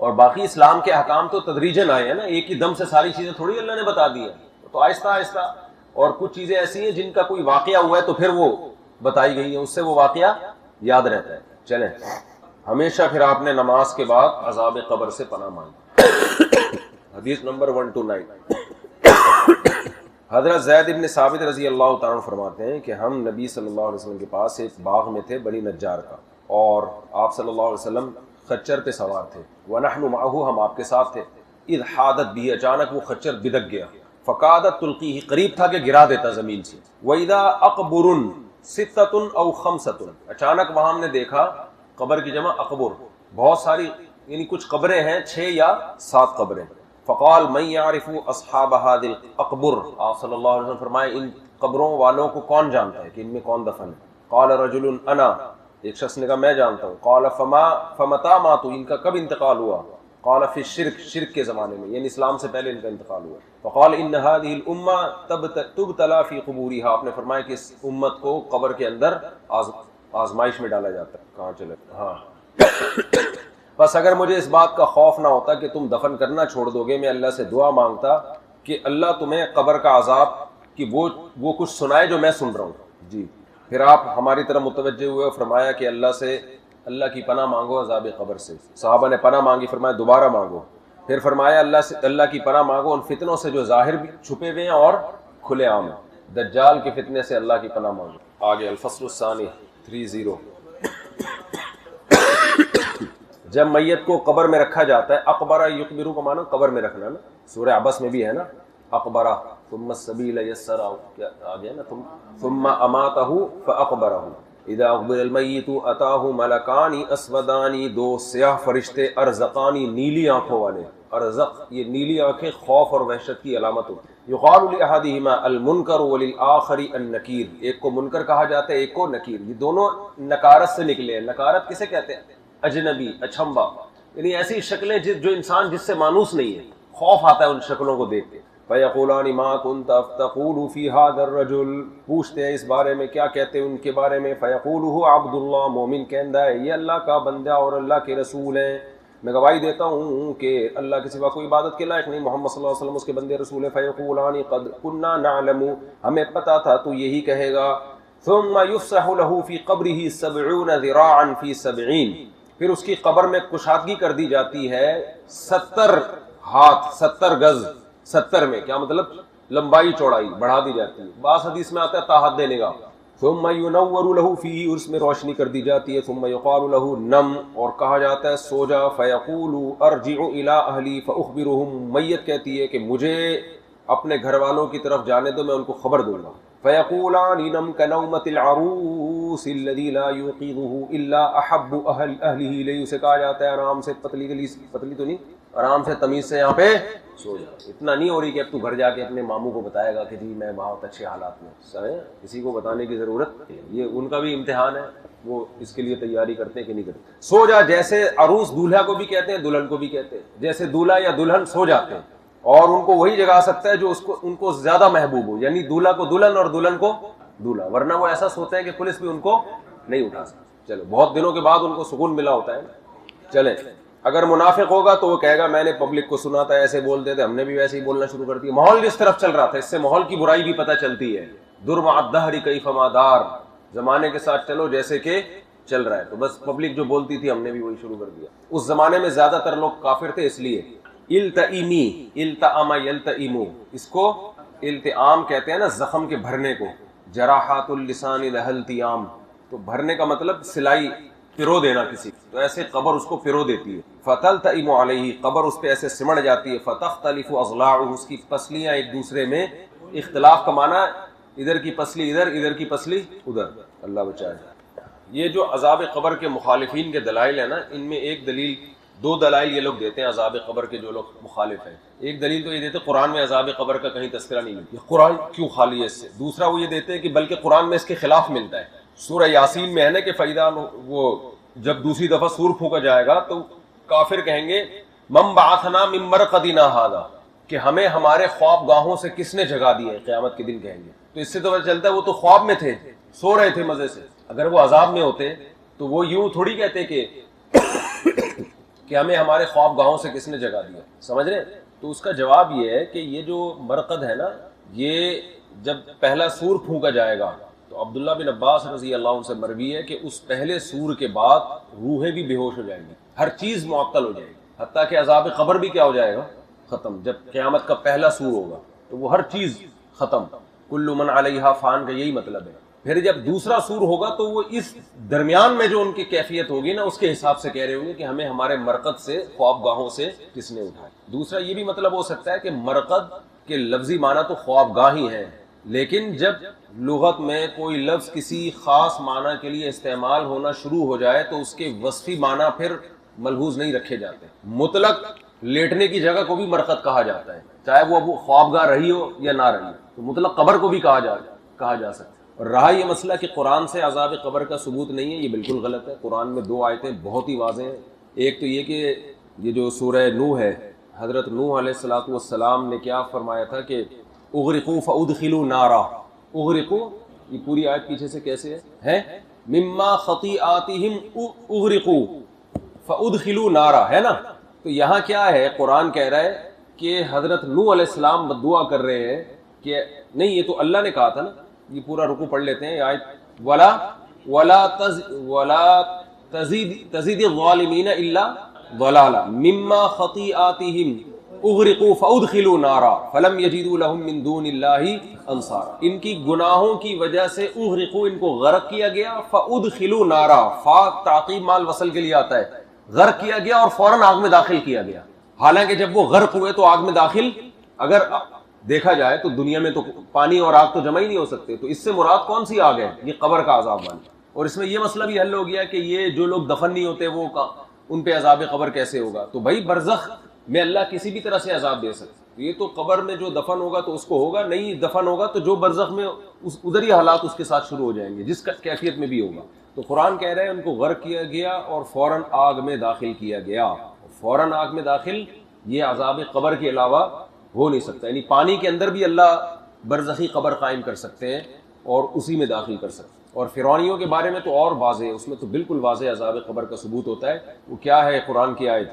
اور باقی اسلام کے احکام تو تدریجاً آئے ہیں نا، ایک ہی دم سے ساری چیزیں تھوڑی اللہ نے بتا دی ہیں، تو آہستہ آہستہ، اور کچھ چیزیں ایسی ہیں جن کا کوئی واقعہ ہوا ہے تو پھر وہ بتائی گئی ہیں، اس سے وہ واقعہ یاد رہتا ہے۔ چلیں، ہمیشہ پھر آپ نے نماز کے بعد عذاب قبر سے پناہ مانگی۔ حدیث نمبر 129۔ حضرت زید بن ثابت رضی اللہ تعالیٰ عنہ فرماتے ہیں کہ ہم نبی صلی اللہ علیہ وسلم کے پاس ایک باغ میں تھے بنی نجار کا، اور آپ صلی اللہ علیہ وسلم خچر پہ سوار تھے، وَنَحْنُ مَعَهُ، ہم آپ کے ساتھ تھے، اذ حادت بھی، اچانک وہ خچر بدک گیا، فقادت تلقیہ، قریب تھا کہ گرا دیتا زمین سے، وَإِذَا أَقْبُرٌ سِتَّةٌ أَوْ خَمْسَةٌ، اچانک وہاں ہم نے دیکھا، قبر کی جمع اقبر، بہت ساری، یعنی کچھ قبریں ہیں 6 یا 7 قبریں۔ فقال من يعرف اصحاب هذه الاقبر، آپ صلی اللہ علیہ وسلم فرمائے ان قبروں والوں کو کون جانتا ہے کہ ان میں کون دفن ہے؟ قال رجل انا، ایک شخص نے کہا میں جانتا ہوں۔ قال فمتى ماتوا، ان کا کب انتقال ہوا؟ قال فی الشرک، شرک کے زمانے میں، یعنی اسلام سے پہلے ان کا انتقال ہوا۔ فقال ان هذه الامه تبتلى في قبورها، آپ نے فرمایا کہ اس امت کو قبر کے اندر آزمائش میں ڈالا جاتا ہے. کہاں چلے؟ ہاں بس اگر مجھے اس بات کا خوف نہ ہوتا کہ تم دفن کرنا چھوڑ دو گے، میں اللہ سے دعا مانگتا کہ اللہ تمہیں قبر کا عذاب کی وہ کچھ سنائے جو میں سن رہا ہوں. جی پھر آپ ہماری طرف متوجہ ہوئے اور فرمایا کہ اللہ کی پناہ مانگو عذاب قبر سے. صحابہ نے پناہ مانگی، فرمایا دوبارہ مانگو. پھر فرمایا اللہ کی پناہ مانگو ان فتنوں سے جو ظاہر بھی چھپے ہوئے ہیں اور کھلے عام ہیں. دجال کے فتنے سے اللہ کی پناہ مانگو. آگے الفصل الثانی 30. جب میت کو قبر میں رکھا جاتا ہے، اقبرہ یقبرو کا معنی قبر میں رکھنا نا، سورہ عبس میں بھی ہے نا، اقبرہ ثم السبیل یسرہ، کیا آگے نا، ثم اماتہ فاقبرہ. اذا اقبر المیت اتاہ ملکانی اسودانی، دو سیاہ فرشتے، ارزقانی نیلی آنکھوں والے. ارزق یہ نیلی آنکھیں خوف اور وحشت کی علامت ہوتی ہے. یقال لاحدہما المنکر وللآخر النکیر، ایک کو منکر کہا جاتا ہے ایک کو نکیر. یہ دونوں نکارت سے نکلے ہیں. نکارت کسے کہتے ہیں؟ اجنبی، اچھمبا، یعنی ایسی شکلیں جو انسان جس سے مانوس نہیں ہے، خوف آتا ہے ان شکلوں کو دیکھ کے. فَيَقُولَانِ مَا كُنْتَ تَقُولُ فِي هَذَا الرَّجُلِ، پوچھتے ہیں اس بارے میں کیا کہتے ہیں ان کے بارے میں. فَيَقُولُهُ عَبْدُ اللَّهِ، مومن کہندا ہے یہ اللہ کا بندہ اور اللہ کے رسول ہیں، میں گواہی دیتا ہوں کہ اللہ کے سوا کوئی عبادت کے لائق نہیں، محمد صلی اللہ علیہ وسلم اس کے بندے رسول ہے. فَيَقُولَانِ قَدْ كُنَّا نَعْلَمُ، ہمیں پتہ تھا تو یہی کہے گا. ثُمَّ يُفْسَحُ لَهُ فِي قَبْرِهِ 70 ذِرَاعًا فِي 70، پھر اس کی قبر میں کشادگی کر دی جاتی ہے 70 ہاتھ، 70 گز. 70 میں کیا مطلب؟ لمبائی چوڑائی بڑھا دی جاتی ہے. بعض حدیث میں آتا ہے تا حد نگاہ. ثم ينور له فيه، اس میں روشنی کر دی جاتی ہے. ثم يقال له نم، اور کہا جاتا ہے سو جا. فيقول ارجع الى اهلي فاخبرهم، میت کہتی ہے کہ مجھے اپنے گھر والوں کی طرف جانے دو، میں ان کو خبر دوں گا. فيقولان نم كنومة العروس الذي لا يوقظه الا احب اهله اليه، اسے کہا جاتا ہے آرام سے، پتلی تو نہیں، آرام سے تمیز سے یہاں پہ سو جا. اتنا نہیں ہو رہی کہ اب تو گھر جا کے اپنے ماموں کو بتائے گا کہ جی میں بہت اچھے حالات میں. سمجھے؟ کسی کو بتانے کی ضرورت، یہ ان کا بھی امتحان ہے، وہ اس کے لیے تیاری کرتے ہیں کہ نہیں کرتے. سو جا، جیسے عروس دولہا کو بھی کہتے ہیں، دلہن کو بھی کہتے ہیں. جیسے دولہا یا دلہن سو جاتے ہیں اور ان کو وہی جگا سکتا ہے جو ان کو زیادہ محبوب ہو، یعنی دولہا کو دلہن اور دلہن کو دولہا، ورنہ وہ ایسا سوتے ہیں کہ پولیس بھی ان کو نہیں اٹھا سکتی. چلو بہت دنوں کے بعد ان کو سکون ملا ہوتا ہے. چلیں، اگر منافق ہوگا تو وہ کہے گا میں نے پبلک کو سنا تھا ایسے بولتے تھے، ہم نے بھی ویسے ہی بولنا شروع کر دیا. ماحول جس طرف چل رہا تھا، اس سے ماحول کی برائی بھی پتہ چلتی ہے. در مع الدہر کیف ما دار، زمانے کے ساتھ چلو جیسے کہ چل رہا ہے. تو بس پبلک جو بولتی تھی ہم نے بھی وہی شروع کر دیا. اس زمانے میں زیادہ تر لوگ کافر تھے، اس لیے التئیمی، التئم یلتئم، اس کو التئام کہتے ہیں نا زخم کے بھرنے کو. جراحات اللسان لها التیام، تو بھرنے کا مطلب سلائی، پرو دینا کسی، تو ایسے قبر اس کو پرو دیتی ہے. فتلتئم علیہ، قبر اس پہ ایسے سمڑ جاتی ہے. فتختلف اضلاعہ، اس کی پسلیاں ایک دوسرے میں، اختلاف کا معنی ادھر کی پسلی ادھر، ادھر کی پسلی ادھر، اللہ بچائے. یہ جو عذاب قبر کے مخالفین کے دلائل ہیں نا، ان میں ایک دلیل، دو دلائل یہ لوگ دیتے ہیں عذاب قبر کے جو لوگ مخالف ہیں. ایک دلیل تو یہ دیتے ہیں قرآن میں عذاب قبر کا کہیں تذکرہ نہیں ملتا، قرآن کیوں خالی ہے اس سے. دوسرا وہ یہ دیتے ہیں کہ بلکہ قرآن میں اس کے خلاف ملتا ہے. سورہ یاسین میں ہے نا کہ فیدا، وہ جب دوسری دفعہ سور پھونکا جائے گا تو کافر کہیں گے من بعثنا من مرقدنا ھذا، کہ ہمیں ہمارے خواب گاہوں سے کس نے جگا دیا ہے. قیامت کے دن کہیں گے. تو اس سے تو پتہ چلتا ہے وہ تو خواب میں تھے، سو رہے تھے مزے سے. اگر وہ عذاب میں ہوتے تو وہ یوں تھوڑی کہتے کہ ہمیں ہمارے خواب گاہوں سے کس نے جگا دیا. سمجھ رہے؟ تو اس کا جواب یہ ہے کہ یہ جو مرقد ہے نا، یہ جب پہلا سور پھونکا جائے گا تو عبداللہ بن عباس رضی اللہ عنہ سے مروی ہے کہ اس پہلے سور کے بعد روحیں بھی بے ہوش ہو جائیں گی، ہر چیز معطل ہو جائے گی، حتیٰ کہ عذاب قبر بھی کیا ہو جائے گا؟ ختم. جب قیامت کا پہلا سور ہوگا تو وہ ہر چیز ختم. کل من علیہا فان کا یہی مطلب ہے. پھر جب دوسرا سور ہوگا تو وہ اس درمیان میں جو ان کی کیفیت ہوگی نا، اس کے حساب سے کہہ رہے ہوں گے کہ ہمیں ہمارے مرقد سے، خواب گاہوں سے کس نے اٹھایا. دوسرا یہ بھی مطلب ہو سکتا ہے کہ مرقد کے لفظی معنی تو خواب گاہ ہی ہیں، لیکن جب لغت میں کوئی لفظ کسی خاص معنی کے لیے استعمال ہونا شروع ہو جائے تو اس کے وصفی معنی پھر ملحوظ نہیں رکھے جاتے. مطلق لیٹنے کی جگہ کو بھی مرقد کہا جاتا ہے، چاہے وہ خواب گاہ رہی ہو یا نہ رہی ہو. تو مطلق قبر کو بھی کہا جا سکتا ہے. اور رہا یہ مسئلہ کہ قرآن سے عذاب قبر کا ثبوت نہیں ہے، یہ بالکل غلط ہے. قرآن میں دو آیتیں بہت ہی واضح ہیں. ایک تو یہ کہ یہ جو سورہ نوح ہے، حضرت نوح علیہ السلام نے کیا فرمایا تھا کہ اغرقوا فادخلوا نارا. اغرقوا، یہ پوری آیت پیچھے سے کیسے ہے؟ مما خطیئاتہم اغرقوا فادخلوا نارا، ہے نا. تو یہاں کیا ہے، قرآن کہہ رہا ہے کہ حضرت نوح علیہ السلام دعا کر رہے ہیں کہ نہیں، یہ تو اللہ نے کہا تھا نا. یہ پورا رکوع پڑھ لیتے ہیں آیت. ولا تزید الظالمین الا ضلالا مما خطیئاتہم اغرقوا فادخلوا نارا فلم یجدوا لهم من دون اللہ انصارا. ان کی گناہوں کی وجہ سے اغرقوا، ان کو غرق کیا گیا. فادخلوا نارا، فا تعقیب مال وصل کے لیے آتا ہے. غرق کیا گیا اور فوراً آگ میں داخل کیا گیا. حالانکہ جب وہ غرق ہوئے تو آگ میں داخل، اگر دیکھا جائے تو دنیا میں تو پانی اور آگ تو جمع ہی نہیں ہو سکتے. تو اس سے مراد کون سی آگ ہے؟ یہ قبر کا عذاب والی. اور اس میں یہ مسئلہ بھی حل ہو گیا کہ یہ جو لوگ دفن نہیں ہوتے وہ ان پہ عذاب قبر کیسے ہوگا. تو بھائی برزخ میں اللہ کسی بھی طرح سے عذاب دے سکتا. یہ تو قبر میں جو دفن ہوگا تو اس کو ہوگا، نہیں دفن ہوگا تو جو برزخ میں ادھر ہی حالات اس کے ساتھ شروع ہو جائیں گے جس کیفیت میں بھی ہوگا. تو قرآن کہہ رہے ہیں ان کو غرق کیا گیا اور فوراً آگ میں داخل کیا گیا. فوراً آگ میں داخل، یہ عذاب قبر کے علاوہ ہو نہیں سکتا. یعنی پانی کے اندر بھی اللہ برزخی قبر قائم کر سکتے ہیں اور اسی میں داخل کر سکتے ہیں. اور فرعونیوں کے بارے میں تو اور واضح ہے، اس میں تو بالکل واضح عذاب قبر کا ثبوت ہوتا ہے. وہ کیا ہے قرآن کی آیت؟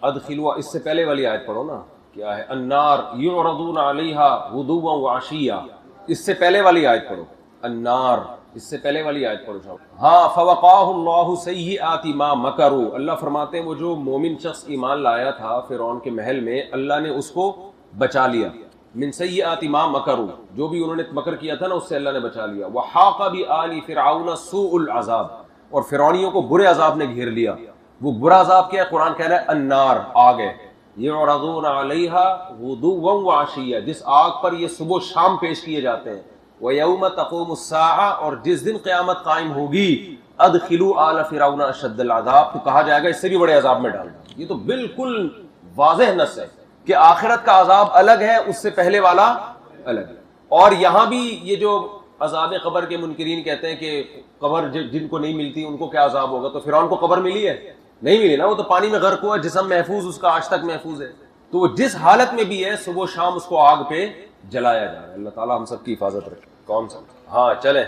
ادخلوا، اس سے پہلے والی آیت پڑھو نا، کیا ہے؟ النار یعرضون علیہا غدوا وعشیا. اس سے پہلے والی آیت پڑھو النار، اس سے پہلے والی آیت پڑھو شاہ. ہاں فوقاہ اللہ سیئات ما مکروا. اللہ فرماتے ہیں وہ جو مومن شخص ایمان لایا تھا فرعون کے محل میں، اللہ نے اس کو بچا لیا. من سیئات ما مکروا، جو بھی انہوں نے مکر کیا تھا نا اس سے اللہ نے بچا لیا. وحاق بآل فرعون سوء العذاب، اور فرعونیوں کو برے عذاب نے گھیر لیا. وہ برا عذاب کیا ہے؟ قرآن کہہ رہا ہے النار، آگ ہے. یعرضون علیہا غدوا وعشیا، جس آگ پر یہ صبح و شام پیش کیے جاتے ہیں. وَيَوْمَ تَقُومُ السَّاعَةُ، اور جس دن قیامت قائم ہوگی، ادخلوا آل فرعون اشد العذاب، تو کہا جائے گا اس سے بھی بڑے عذاب میں ڈال دو. یہ تو بالکل واضح نص ہے کہ آخرت کا عذاب الگ ہے، اس سے پہلے والا الگ ہے. اور یہاں بھی یہ جو عذاب قبر کے منکرین کہتے ہیں کہ قبر جن کو نہیں ملتی ان کو کیا عذاب ہوگا، تو فرعون کو قبر ملی ہے؟ نہیں ملی نا، وہ تو پانی میں غرق ہوا، جسم محفوظ اس کا آج تک محفوظ ہے. تو وہ جس حالت میں بھی ہے صبح و شام اس کو آگ پہ جلایا جا رہا ہے. اللہ تعالیٰ ہم سب کی حفاظت رکھے. کون سا؟ ہاں چلیں،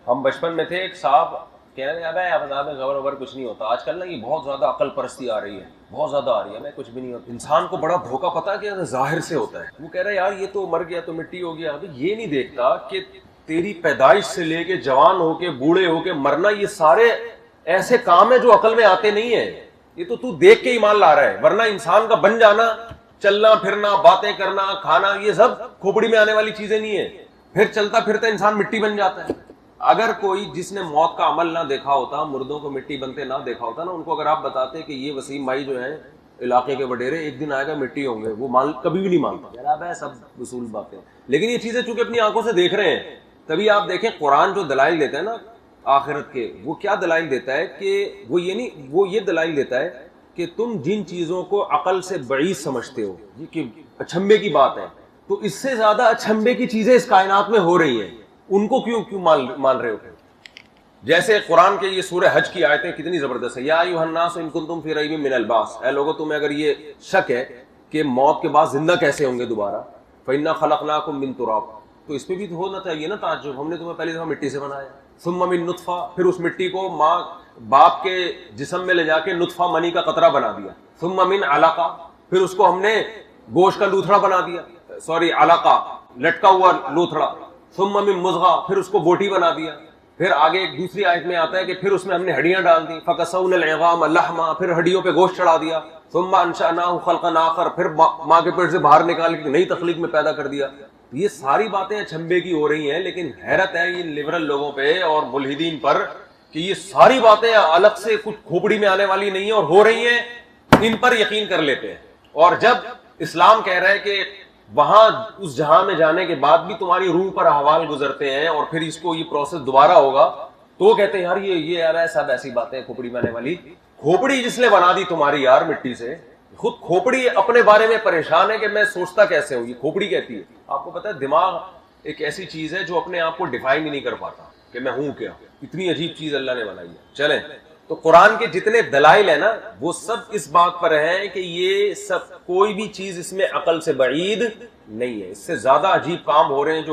ہم بچپن میں تھے، ایک صاحب کہہ رہے ہیں عذاب قبر وبر کچھ نہیں ہوتا. آج کل نا یہ بہت زیادہ عقل پرستی آ رہی ہے، بہت زیادہ آ رہی ہے. میں کچھ بھی نہیں ہوتا. انسان کو بڑا دھوکہ پتا ہے کہ ظاہر سے ہوتا ہے. وہ کہہ رہا ہے یار یہ تو مر گیا تو مٹی ہو گیا. ابھی یہ نہیں دیکھتا کہ تیری پیدائش سے لے کے جوان ہو کے بوڑھے ہو کے مرنا، یہ سارے ایسے کام ہیں جو عقل میں آتے نہیں ہیں. یہ تو دیکھ کے ایمان لا رہا ہے. ورنہ انسان کا بن جانا، چلنا پھرنا، باتیں کرنا، کھانا، یہ سب کھوپڑی میں آنے والی چیزیں نہیں ہیں. پھر چلتا پھرتا انسان مٹی بن جاتا ہے. اگر کوئی جس نے موت کا عمل نہ دیکھا ہوتا، مردوں کو مٹی بنتے نہ دیکھا ہوتا نا، ان کو اگر آپ بتاتے کہ یہ وسیم بھائی جو ہیں علاقے کے وڈیرے ایک دن آئے گا مٹی ہوں گے، وہ کبھی بھی نہیں مانتا. جناب ہے سب اصول باتیں. لیکن یہ چیزیں چونکہ اپنی آنکھوں سے دیکھ رہے ہیں، تبھی آپ دیکھیں قرآن جو دلائل دیتا ہے نا آخرت کے، وہ کیا دلائل دیتا ہے کہ وہ یہ دلائل دیتا ہے کہ تم جن چیزوں کو عقل سے بعید سمجھتے ہو یہ کہ اچھمبے کی بات ہے، تو اس سے زیادہ اچھمبے کی چیزیں اس کائنات میں ہو رہی ہیں، ان کو کیوں مان رہے ہو؟ جیسے قرآن کے یہ سورہ حج کی آیتیں کتنی زبردست ہے. یا ایھا الناس ان کنتم فی ریب من البعث، اے لوگوں تمہیں اگر یہ شک ہے کہ موت کے بعد زندہ کیسے ہوں گے دوبارہ، فإنا خلقناکم من تراب، تو اس پہ بھی تو ہونا چاہیے نا تعجب. ہم نے تمہیں پہلی دفعہ مٹی سے بنایا. ثم من نطفہ، پھر اس مٹی کو ماں باپ کے جسم میں لے جا کے نطفہ منی کا قطرہ بنا دیا. ثم من علقہ، پھر اس کو ہم نے گوشت کا لوتھڑا بنا دیا، علقہ لٹکا ہوا لوتھڑا. ثم من مضغہ، پھر اس کو بوٹی بنا دیا. پھر آگے ایک دوسری آیت میں آتا ہے کہ پھر اس میں ہم نے ہڈیاں ڈال دی. فکسونا العظام لحما، پھر ہڈیوں پہ گوشت چڑھا دیا. ثم انشأناه خلقا آخر، پھر ماں کے پیٹ سے باہر نکال کے نئی تخلیق میں پیدا کر دیا. یہ ساری باتیں اچھمبے کی ہو رہی ہیں، لیکن حیرت ہے یہ لبرل لوگوں پہ اور ملحدین پر کہ یہ ساری باتیں الگ سے کچھ کھوپڑی میں آنے والی نہیں ہیں اور ہو رہی ہیں، ان پر یقین کر لیتے ہیں. اور جب اسلام کہہ رہا ہے کہ وہاں اس جہاں میں جانے کے بعد بھی تمہاری روح پر احوال گزرتے ہیں اور پھر اس کو یہ پروسیس دوبارہ ہوگا، تو وہ کہتے ہیں یار یہ آ رہا ہے سب ایسی باتیں کھوپڑی میں آنے والی. کھوپڑی جس نے بنا دی تمہاری یار مٹی سے، خود کھوپڑی اپنے بارے میں پریشان ہے کہ میں سوچتا کیسے ہوں. یہ کھوپڑی کہتی ہے. آپ کو پتا ہے دماغ ایک ایسی چیز ہے جو اپنے آپ کو ڈیفائن ہی نہیں کر پاتا کہ میں ہوں کیا. اتنی عجیب چیز اللہ نے بنائی ہے. چلیں، تو قرآن کے جتنے دلائل ہیں نا وہ سب اس بات پر ہیں کہ یہ سب کوئی بھی چیز اس میں عقل سے بعید نہیں ہے. اس سے زیادہ عجیب کام ہو رہے ہیں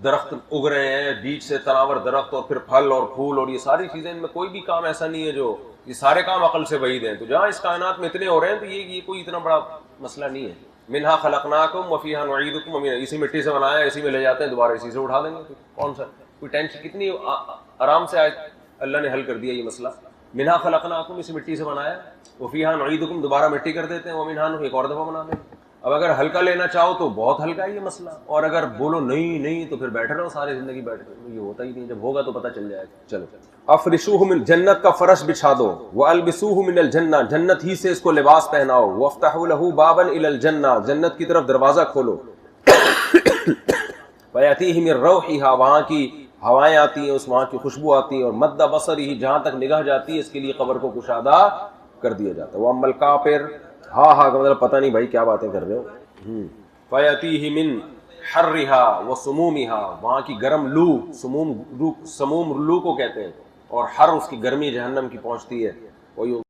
درخت اگ رہے ہیں بیچ سے تناور درخت اور پھر پھل اور پھول اور یہ ساری چیزیں، ان میں کوئی بھی کام ایسا نہیں ہے جو، یہ سارے کام عقل سے بعید ہیں. تو جہاں اس کائنات میں اتنے ہو رہے ہیں تو یہ کوئی اتنا بڑا مسئلہ نہیں ہے. منہا خلقناکم وفیہا نعیدکم، اسی مٹی سے بنایا اسی میں لے جاتے ہیں دوبارہ اسی سے اٹھا دیں گے. کون سا کوئی ٹینشن، کتنی آرام سے اللہ نے حل کر دیا یہ مسئلہ. منہا خلقناکم، اسی مٹی سے بنایا، وفیہا نعیدکم، دوبارہ مٹی کر دیتے ہیں، ومنہا ایک اور دفعہ بنا دیں. اب اگر ہلکا لینا چاہو تو بہت ہلکا ہے یہ مسئلہ، اور اگر بولو نہیں تو پھر بیٹھ رہو ساری زندگی بیٹھ رہے. یہ ہوتا ہی نہیں، جب ہوگا تو پتہ چل جائے گا. چلو افرشوہ من، جنت کا فرش بچھا دو. والبسوہ من الجنہ، جنت ہی سے اس کو لباس پہناؤ. وافتحوا لہ بابا الی الجنہ، جنت کی طرف دروازہ کھولو. فیاتیہ من روحہا، وہاں کی ہوائیں آتی ہیں، اس وہاں کی خوشبو آتی ہے. اور مد بصرہ، جہاں تک نگاہ جاتی ہے اس کے لیے قبر کو کشادہ کر دیا جاتا ہے. واما الکافر، ہاں کا مطلب پتہ نہیں بھائی کیا باتیں کر رہے ہو. فیاتیہ من حرہا وسمومہا، وہاں کی گرم لو، سموم لو کو کہتے ہیں، اور حر اس کی گرمی جہنم کی پہنچتی ہے.